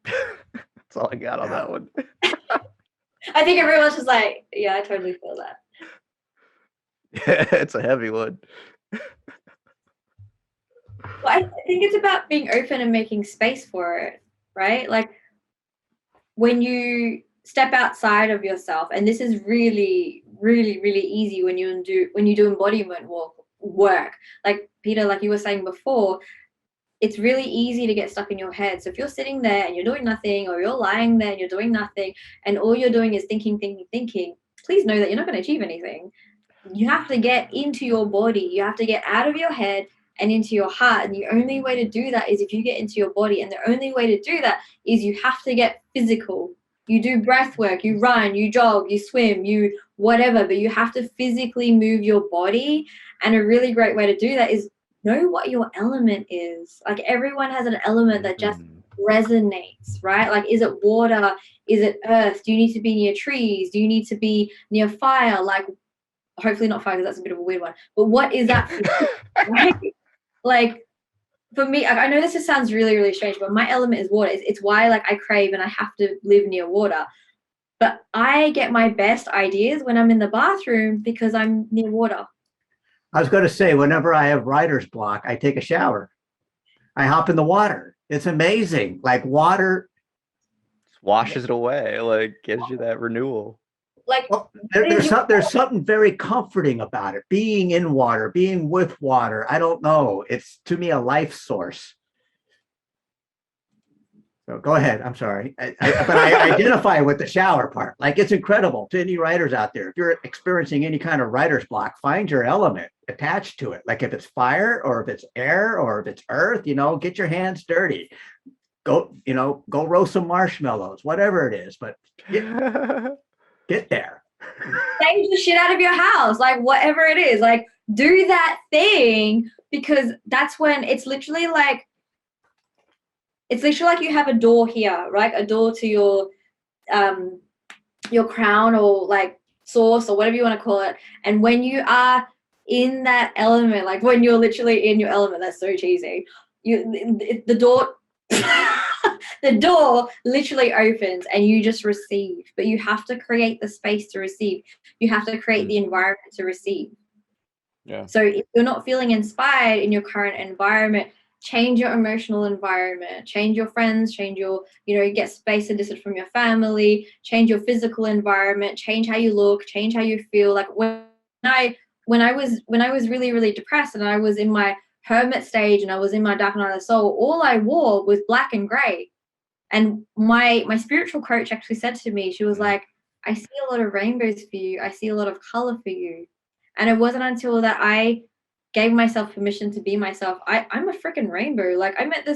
S4: That's all I got on that one.
S5: I think everyone's just like, yeah, I totally feel that.
S4: Yeah, it's a heavy one.
S5: Well, I think it's about being open and making space for it, right? Like when you step outside of yourself, and this is really, really, really easy when you do embodiment work. Like Peter, like you were saying before, it's really easy to get stuck in your head. So if you're sitting there and you're doing nothing, or you're lying there and you're doing nothing, and all you're doing is thinking, please know that you're not going to achieve anything. You have to get into your body. You have to get out of your head and into your heart. And the only way to do that is if you get into your body. And the only way to do that is you have to get physical. You do breath work, you run, you jog, you swim, you whatever, but you have to physically move your body. And a really great way to do that is know what your element is. Like everyone has an element that just resonates, right? Like, is it water? Is it earth? Do you need to be near trees? Do you need to be near fire? Like, hopefully not fire, because that's a bit of a weird one. But what is that? Right? Like, for me, I know this just sounds really, really strange, but my element is water. It's why, like, I crave and I have to live near water. But I get my best ideas when I'm in the bathroom because I'm near water.
S1: I was going to say, whenever I have writer's block, I take a shower. I hop in the water. It's amazing. Like water
S4: washes it away, like gives you that renewal.
S5: Like,
S1: well, there's something very comforting about it. Being in water, being with water. I don't know. It's to me a life source. So go ahead. I'm sorry, but I identify with the shower part. Like, it's incredible to any writers out there. If you're experiencing any kind of writer's block, find your element attached to it. Like if it's fire, or if it's air, or if it's earth, get your hands dirty. Go roast some marshmallows, whatever it is. But get there.
S5: Change the shit out of your house, like whatever it is. Like, do that thing, because that's when it's literally like you have a door here, right? A door to your crown, or like source, or whatever you want to call it. And when you are in that element, like when you're literally in your element, that's so cheesy. The door the door literally opens and you just receive. But you have to create the space to receive. You have to create the environment to receive.
S4: Yeah.
S5: So if you're not feeling inspired in your current environment, change your emotional environment, change your friends, change your, get space and distance from your family, change your physical environment, change how you look, change how you feel. Like when I was really, really depressed and I was in my hermit stage and I was in my dark night of the soul, all I wore was black and gray. And my spiritual coach actually said to me, she was like, I see a lot of rainbows for you. I see a lot of color for you. And it wasn't until that I gave myself permission to be myself. I'm a freaking rainbow. Like I met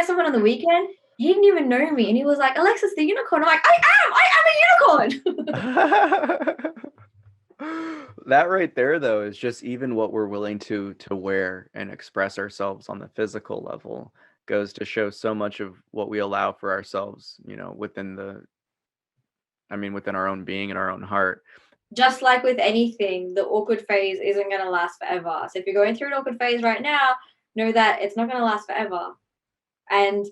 S5: someone on the weekend. He didn't even know me. And he was like, Alexis, the unicorn. I'm like, I am a unicorn.
S4: That right there, though, is just even what we're willing to wear and express ourselves on the physical level goes to show so much of what we allow for ourselves, within our own being and our own heart.
S5: Just like with anything, the awkward phase isn't going to last forever. So if you're going through an awkward phase right now, know that it's not going to last forever. And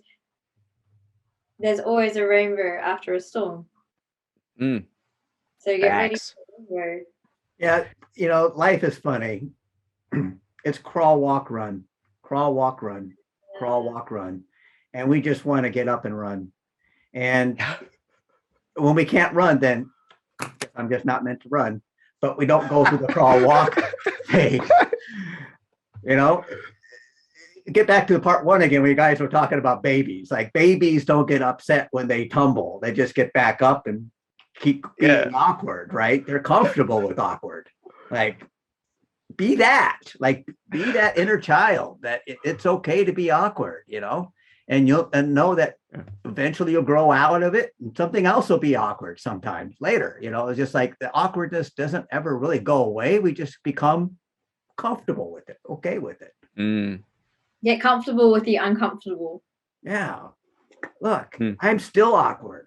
S5: there's always a rainbow after a storm. So get ready for the rainbow.
S1: Yeah, life is funny. It's crawl, walk, run, crawl, walk, run, crawl, walk, run. And we just want to get up and run. And when we can't run, then I'm just not meant to run. But we don't go through the crawl, walk phase. Get back to part one again, where you guys were talking about babies. Like babies don't get upset when they tumble. They just get back up and keep being awkward, right? They're comfortable with awkward. Like be that inner child, that it's okay to be awkward, and you'll know that eventually you'll grow out of it and something else will be awkward sometimes later. It's just like the awkwardness doesn't ever really go away. We just become comfortable with it, okay with it.
S5: Get comfortable with the uncomfortable.
S1: Yeah. Look, I'm still awkward.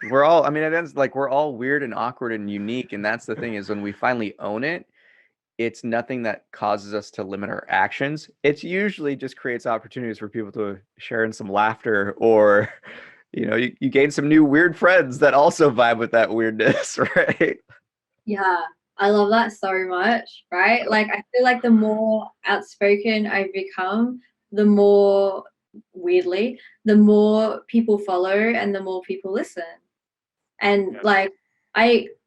S4: We're all, it's like we're all weird and awkward and unique. And that's the thing, is when we finally own it, it's nothing that causes us to limit our actions. It usually just creates opportunities for people to share in some laughter, or, you gain some new weird friends that also vibe with that weirdness, right?
S5: Yeah, I love that so much, right? Like, I feel like the more outspoken I become, the more, weirdly, the more people follow and the more people listen. And like,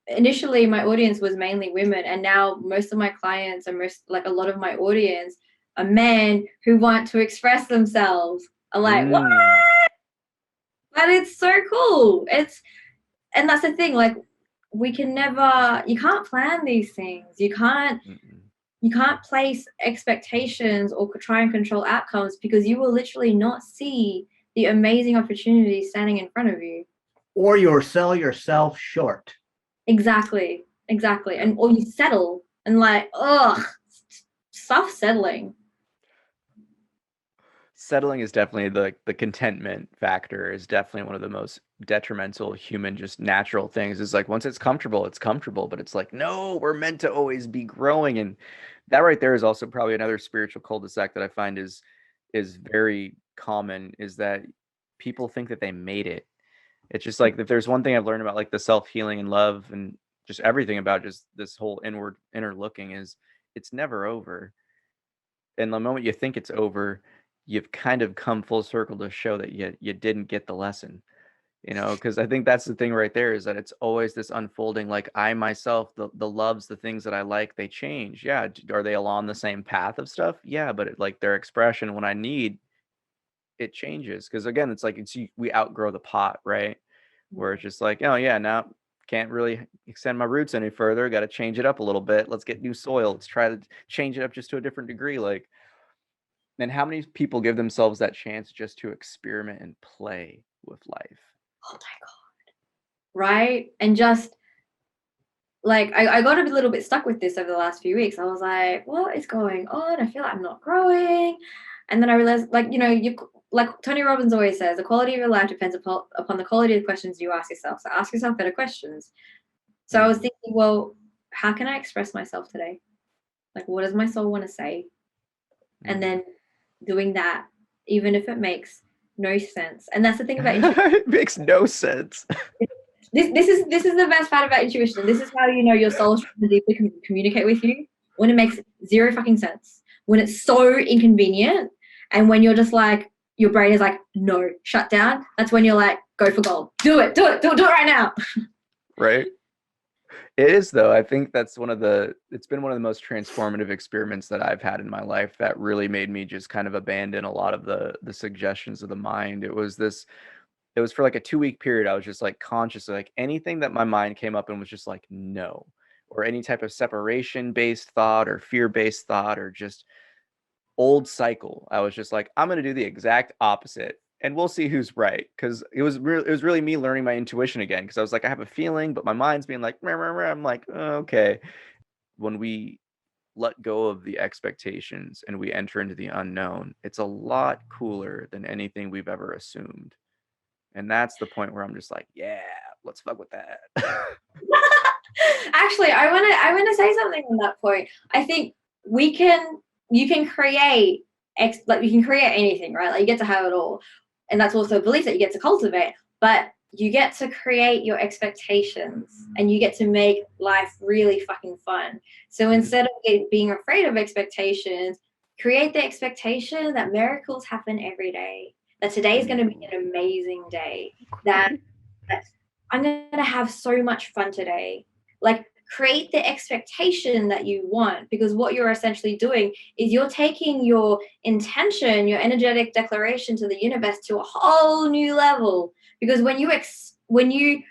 S5: initially my audience was mainly women, and now most of my clients and a lot of my audience are men who want to express themselves. I'm like, what? But it's so cool. And that's the thing, like you can't plan these things. You can't place expectations or try and control outcomes, because you will literally not see the amazing opportunities standing in front of you.
S1: Or you'll sell yourself short.
S5: Exactly. And or you settle and like, stop settling.
S4: Settling is definitely the contentment factor is definitely one of the most detrimental human, just natural things. Is like, once it's comfortable, but it's like, no, we're meant to always be growing. And that right there is also probably another spiritual cul-de-sac that I find is very common, is that people think that they made it. It's just like, if there's one thing I've learned about like the self-healing and love and just everything about just this whole inner looking, is it's never over. And the moment you think it's over, you've kind of come full circle to show that you didn't get the lesson, because I think that's the thing right there, is that it's always this unfolding. Like I myself, the loves, the things that I like, they change. Yeah. Are they along the same path of stuff? Yeah. But like their expression, when I need, it changes. Because again, it's like we outgrow the pot, right? Where it's just like, oh yeah, now can't really extend my roots any further. Got to change it up a little bit. Let's get new soil. Let's try to change it up just to a different degree. Like, and how many people give themselves that chance just to experiment and play with life?
S5: Oh my God. Right? And just like, I got a little bit stuck with this over the last few weeks. I was like, what is going on? I feel like I'm not growing. And then I realized, like, like Tony Robbins always says, the quality of your life depends upon the quality of the questions you ask yourself. So ask yourself better questions. So I was thinking, well, how can I express myself today? Like, what does my soul want to say? And then doing that, even if it makes no sense. And that's the thing about intuition.
S4: It makes no sense.
S5: This is the best part about intuition. This is how your soul is trying to deeply communicate with you, when it makes zero fucking sense. when it's so inconvenient, and when you're just like, your brain is like, no, shut down. That's when you're like, go for gold. Do it right now.
S4: Right. It is, though. I think that's it's been one of the most transformative experiments that I've had in my life that really made me just kind of abandon a lot of the suggestions of the mind. It was for like a 2-week period. I was just like consciously like anything that my mind came up and was just like, no, or any type of separation based thought or fear based thought or just old cycle. I was just like, I'm going to do the exact opposite and we'll see who's right. Cause it was really me learning my intuition again. Cause I was like, I have a feeling, but my mind's being like, meh, meh, meh. I'm like, oh, okay. When we let go of the expectations and we enter into the unknown, it's a lot cooler than anything we've ever assumed. And that's the point where I'm just like, yeah, let's fuck with that.
S5: Actually, I wanna say something on that point. I think you can create you can create anything, right? Like you get to have it all. And that's also a belief that you get to cultivate. But you get to create your expectations and you get to make life really fucking fun. So instead of being afraid of expectations, create the expectation that miracles happen every day, that today is going to be an amazing day, that I'm going to have so much fun today. Like, create the expectation that you want, because what you're essentially doing is you're taking your intention, your energetic declaration to the universe to a whole new level. Because when you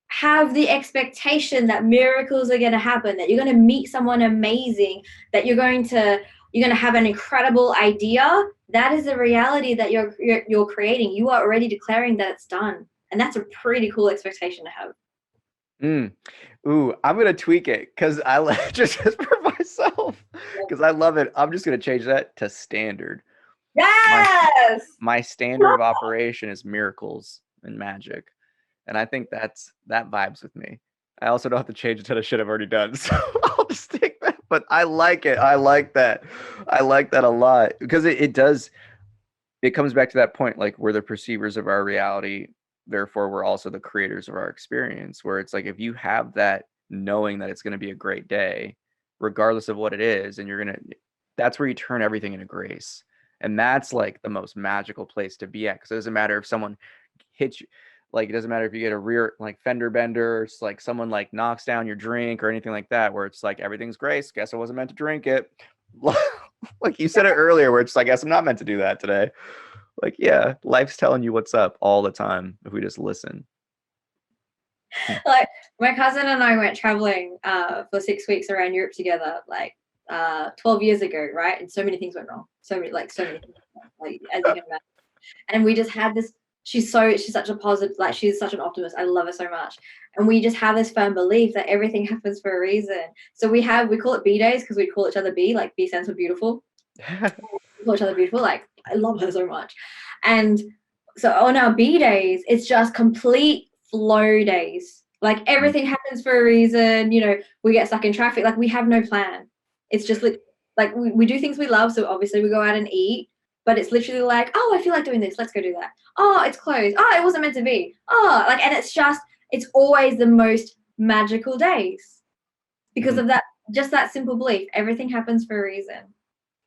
S5: have the expectation that miracles are going to happen, that you're going to meet someone amazing, that you're going to have an incredible idea, that is the reality that you're creating. You are already declaring that it's done. And that's a pretty cool expectation to have.
S4: Ooh, I'm gonna tweak it because I like just for myself because I love it. I'm just gonna change that to standard.
S5: Yes.
S4: My standard of operation is miracles and magic, and I think that vibes with me. I also don't have to change a ton of shit I've already done, so I'll just stick that. But I like it. I like that. I like that a lot because it does. It comes back to that point, like we're the perceivers of our reality. Therefore, we're also the creators of our experience, where it's like if you have that knowing that it's going to be a great day, regardless of what it is, and that's where you turn everything into grace. And that's like the most magical place to be at, because it doesn't matter if someone hits you, like it doesn't matter if you get a rear like fender bender, it's like someone like knocks down your drink or anything like that, where it's like everything's grace. Guess I wasn't meant to drink it. Like you said it earlier, where it's like, I guess I'm not meant to do that today. Like, yeah, life's telling you what's up all the time if we just listen.
S5: Like my cousin and I went traveling for 6 weeks around Europe together, like 12 years ago, right? And so many things went wrong. So many things, like as you can imagine. And we just had this. She's such a positive, like she's such an optimist. I love her so much. And we just have this firm belief that everything happens for a reason. So we call it B days because we call each other B, like B stands for beautiful. We call each other beautiful. Like I love her so much. And so on our B days, it's just complete flow days. Like everything happens for a reason. You know, we get stuck in traffic. Like we have no plan. It's just like we do things we love. So obviously we go out and eat. But it's literally like, oh, I feel like doing this. Let's go do that. Oh, it's closed. Oh, it wasn't meant to be. Oh, like, and it's always the most magical days because of that, just that simple belief. Everything happens for a reason.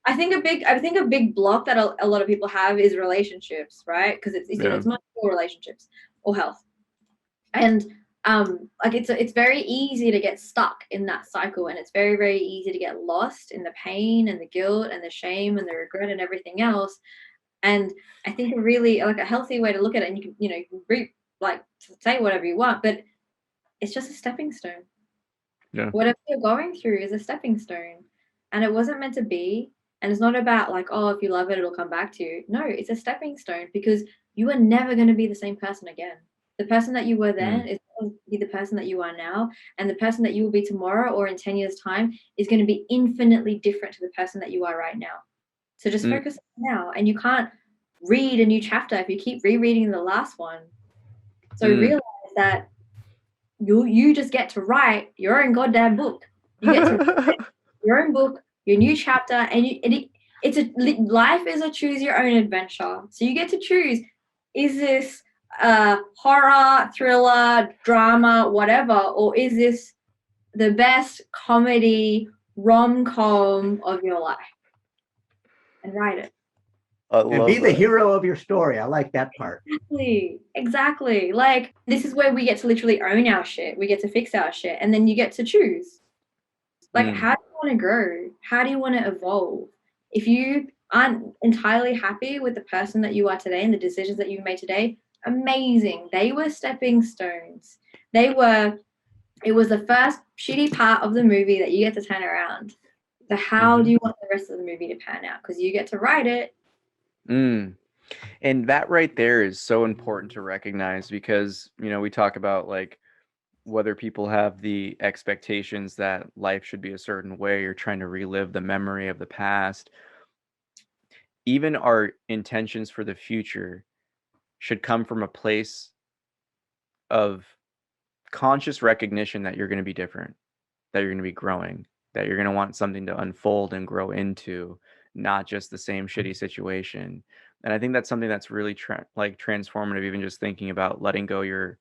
S5: I think a big block that a lot of people have is relationships, right? Because it's much more relationships or health. And like it's very easy to get stuck in that cycle, and it's very, very easy to get lost in the pain and the guilt and the shame and the regret and everything else. And I think a really like a healthy way to look at it, and you can say whatever you want, but it's just a stepping stone.
S4: Yeah.
S5: Whatever you're going through is a stepping stone, and it wasn't meant to be. And it's not about like, oh, if you love it, it'll come back to you. No, it's a stepping stone, because you are never going to be the same person again. The person that you were then is going to be the person that you are now. And the person that you will be tomorrow or in 10 years' time is going to be infinitely different to the person that you are right now. So just focus on now. And you can't read a new chapter if you keep rereading the last one. So realize that you just get to write your own goddamn book. You get to write your own book, your new chapter, and life is a choose your own adventure. So you get to choose, is this horror, thriller, drama, whatever, or is this the best comedy rom-com of your life? and write it.
S4: I
S1: And
S4: love
S1: be the
S4: that.
S1: hero of your story. I like that part.
S5: Exactly. Like, this is where we get to literally own our shit. We get to fix our shit. And then you get to choose. Like, how do you want to grow? How do you want to evolve? If you aren't entirely happy with the person that you are today and the decisions that you've made today, amazing. They were stepping stones. It was the first shitty part of the movie that you get to turn around. So how do you want the rest of the movie to pan out? Because you get to write it.
S4: And that right there is so important to recognize, because, you know, we talk about like whether people have the expectations that life should be a certain way or trying to relive the memory of the past. Even our intentions for the future should come from a place of conscious recognition that you're going to be different, that you're going to be growing, that you're going to want something to unfold and grow into, not just the same shitty situation. And I think that's something that's really transformative, even just thinking about letting go your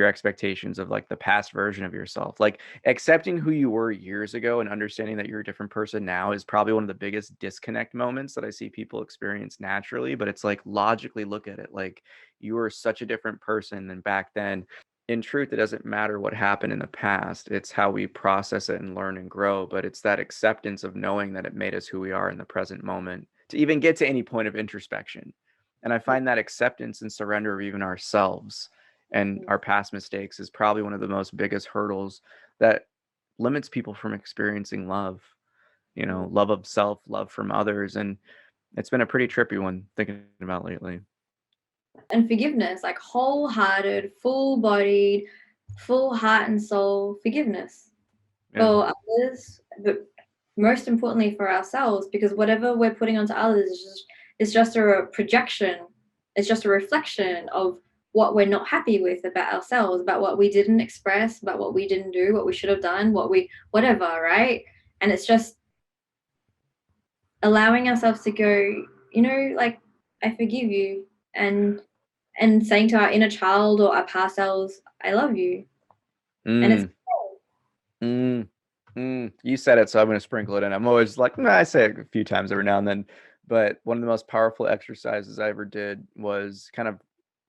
S4: expectations of like the past version of yourself. Like accepting who you were years ago and understanding that you're a different person now is probably one of the biggest disconnect moments that I see people experience naturally. But it's like, logically look at it, like you were such a different person than back then. In truth, it doesn't matter what happened in the past. It's how we process it and learn and grow. But it's that acceptance of knowing that it made us who we are in the present moment to even get to any point of introspection. And I find that acceptance and surrender of even ourselves and our past mistakes is probably one of the most biggest hurdles that limits people from experiencing love, you know, love of self, love from others. And it's been a pretty trippy one thinking about lately.
S5: And forgiveness, like wholehearted, full-bodied, full heart and soul forgiveness for others, but most importantly for ourselves, because whatever we're putting onto others is just a projection. It's just a reflection of what we're not happy with about ourselves, about what we didn't express, about what we didn't do, what we should have done, whatever, right? And it's just allowing ourselves to go, you know, like, I forgive you, and saying to our inner child or our past selves, I love you. And it's
S4: You said it, so I'm going to sprinkle it in. I'm always like, I say it a few times every now and then, but one of the most powerful exercises I ever did was kind of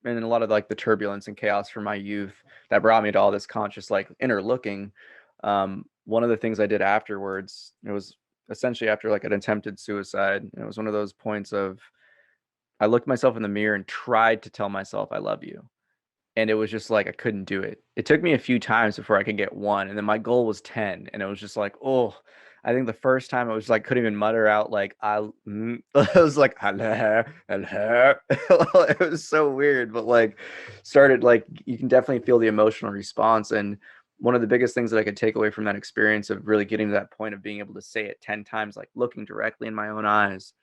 S4: in a lot of like the turbulence and chaos from my youth that brought me to all this conscious like inner looking. One of the things I did afterwards, it was essentially after like an attempted suicide. It was one of those points of I looked myself in the mirror and tried to tell myself I love you. And it was just like I couldn't do it. It took me a few times before I could get one, and then my goal was 10, and it was just like, oh, I think the first time I was like couldn't even mutter out like I was like hello, hello. It was so weird, but like started like you can definitely feel the emotional response. And one of the biggest things that I could take away from that experience of really getting to that point of being able to say it 10 times, like looking directly in my own eyes,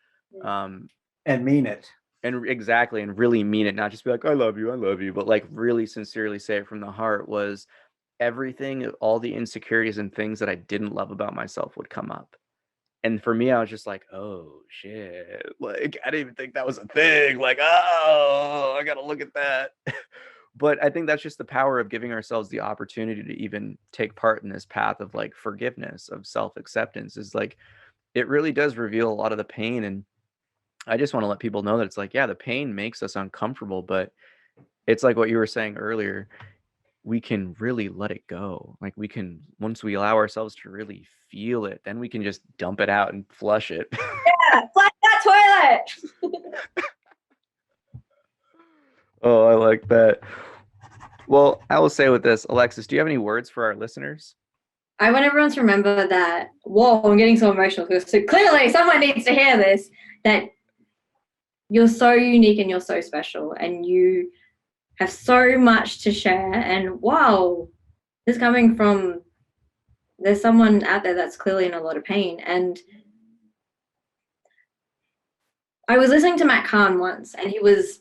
S1: and mean it.
S4: and exactly, and really mean it, not just be like I love you, but like really sincerely say it from the heart, was everything, all the insecurities and things that I didn't love about myself would come up. And for me, I was just like, oh shit, like I didn't even think that was a thing, like, oh, I gotta look at that. But I think that's just the power of giving ourselves the opportunity to even take part in this path of like forgiveness, of self-acceptance, is like it really does reveal a lot of the pain. And I just want to let people know that it's like, yeah, the pain makes us uncomfortable, but it's like what you were saying earlier. We can really let it go. Like we can, once we allow ourselves to really feel it, then we can just dump it out and flush it.
S5: yeah, flush that toilet.
S4: Oh, I like that. Well, I will say with this, Alexis, do you have any words for our listeners?
S5: I want everyone to remember that, whoa, I'm getting so emotional because so clearly someone needs to hear this, that you're so unique and you're so special and you have so much to share. And wow, this is coming from, there's someone out there that's clearly in a lot of pain. And I was listening to Matt Kahn once, and he was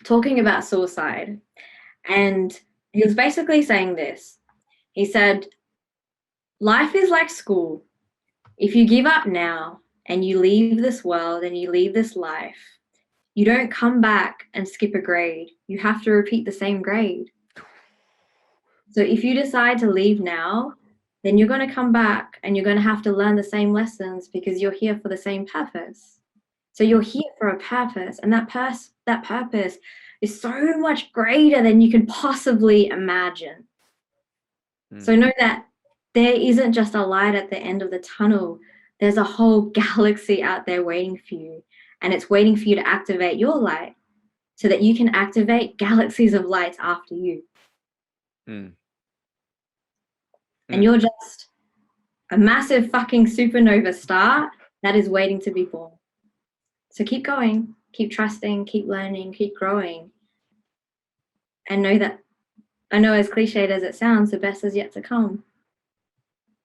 S5: talking about suicide. And he was basically saying this. He said, life is like school. If you give up now and you leave this world and you leave this life, you don't come back and skip a grade. You have to repeat the same grade. So if you decide to leave now, then you're going to come back and you're going to have to learn the same lessons because you're here for the same purpose. So you're here for a purpose, and that purpose is so much greater than you can possibly imagine. So know that there isn't just a light at the end of the tunnel. There's a whole galaxy out there waiting for you, and it's waiting for you to activate your light so that you can activate galaxies of lights after you. And you're just a massive fucking supernova star that is waiting to be born. So keep going, keep trusting, keep learning, keep growing. And know that, I know as cliched as it sounds, the best is yet to come.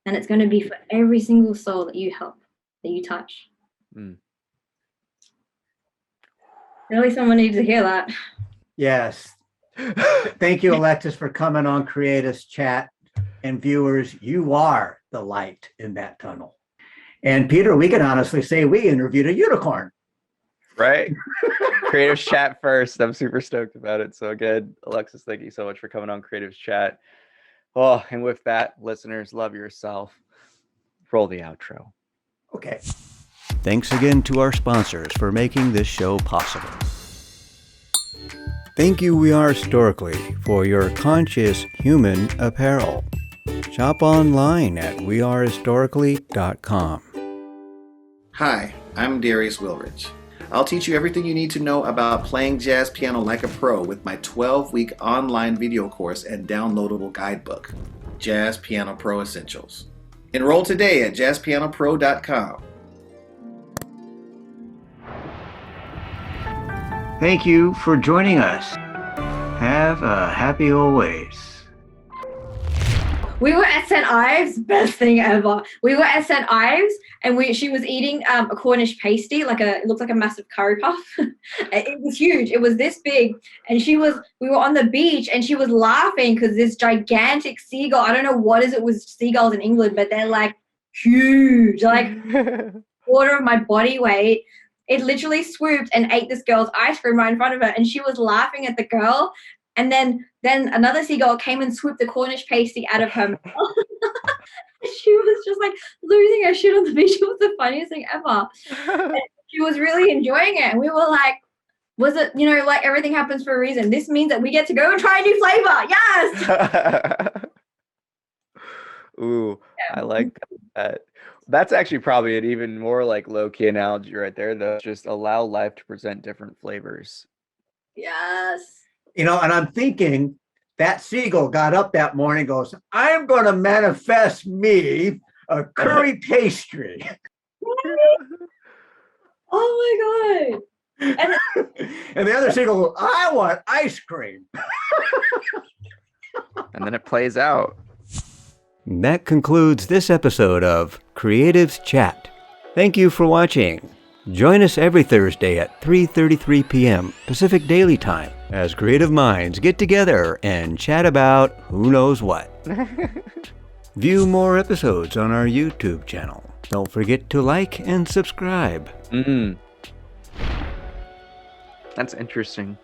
S5: And it's going to be for every single soul that you help, that you touch. Really, someone needs to hear that.
S1: Yes. Thank you, Alexis, for coming on Creatives Chat. And viewers, you are the light in that tunnel. And Peter, we can honestly say we interviewed a unicorn.
S4: Right? Creatives Chat first. I'm super stoked about it. So again, Alexis, thank you so much for coming on Creatives Chat. Oh, and with that, listeners, love yourself. Roll the outro.
S1: Okay.
S6: Thanks again to our sponsors for making this show possible. Thank you, We Are Historically, for your conscious human apparel. Shop online at wearehistorically.com.
S3: Hi, I'm Darius Wilrich. I'll teach you everything you need to know about playing jazz piano like a pro with my 12-week online video course and downloadable guidebook, Jazz Piano Pro Essentials. Enroll today at jazzpianopro.com.
S1: Thank you for joining us. Have a happy always.
S5: We were at St. Ives, best thing ever. We were at St. Ives, and she was eating a Cornish pasty, it looked like a massive curry puff. It was huge. It was this big, and we were on the beach, and she was laughing because this gigantic seagull. I don't know what it was seagulls in England, but they're like huge, like quarter of my body weight. It literally swooped and ate this girl's ice cream right in front of her, and she was laughing at the girl. And then another seagull came and swooped the Cornish pasty out of her mouth. She was just like losing her shit on the beach. It was the funniest thing ever. And she was really enjoying it. And we were like, was it, like everything happens for a reason. This means that we get to go and try a new flavor. Yes.
S4: Ooh, yeah. I like that. That's actually probably an even more like low-key analogy right there, though. Just allow life to present different flavors.
S5: Yes.
S1: And I'm thinking that seagull got up that morning and goes, I'm going to manifest me a curry pastry.
S5: Oh, my God.
S1: And the other seagull goes, I want ice cream.
S4: And then it plays out.
S6: That concludes this episode of Creatives Chat. Thank you for watching. Join us every Thursday at 3:33 p.m. Pacific Daily Time as creative minds get together and chat about who knows what. View more episodes on our YouTube channel. Don't forget to like and subscribe.
S4: That's interesting.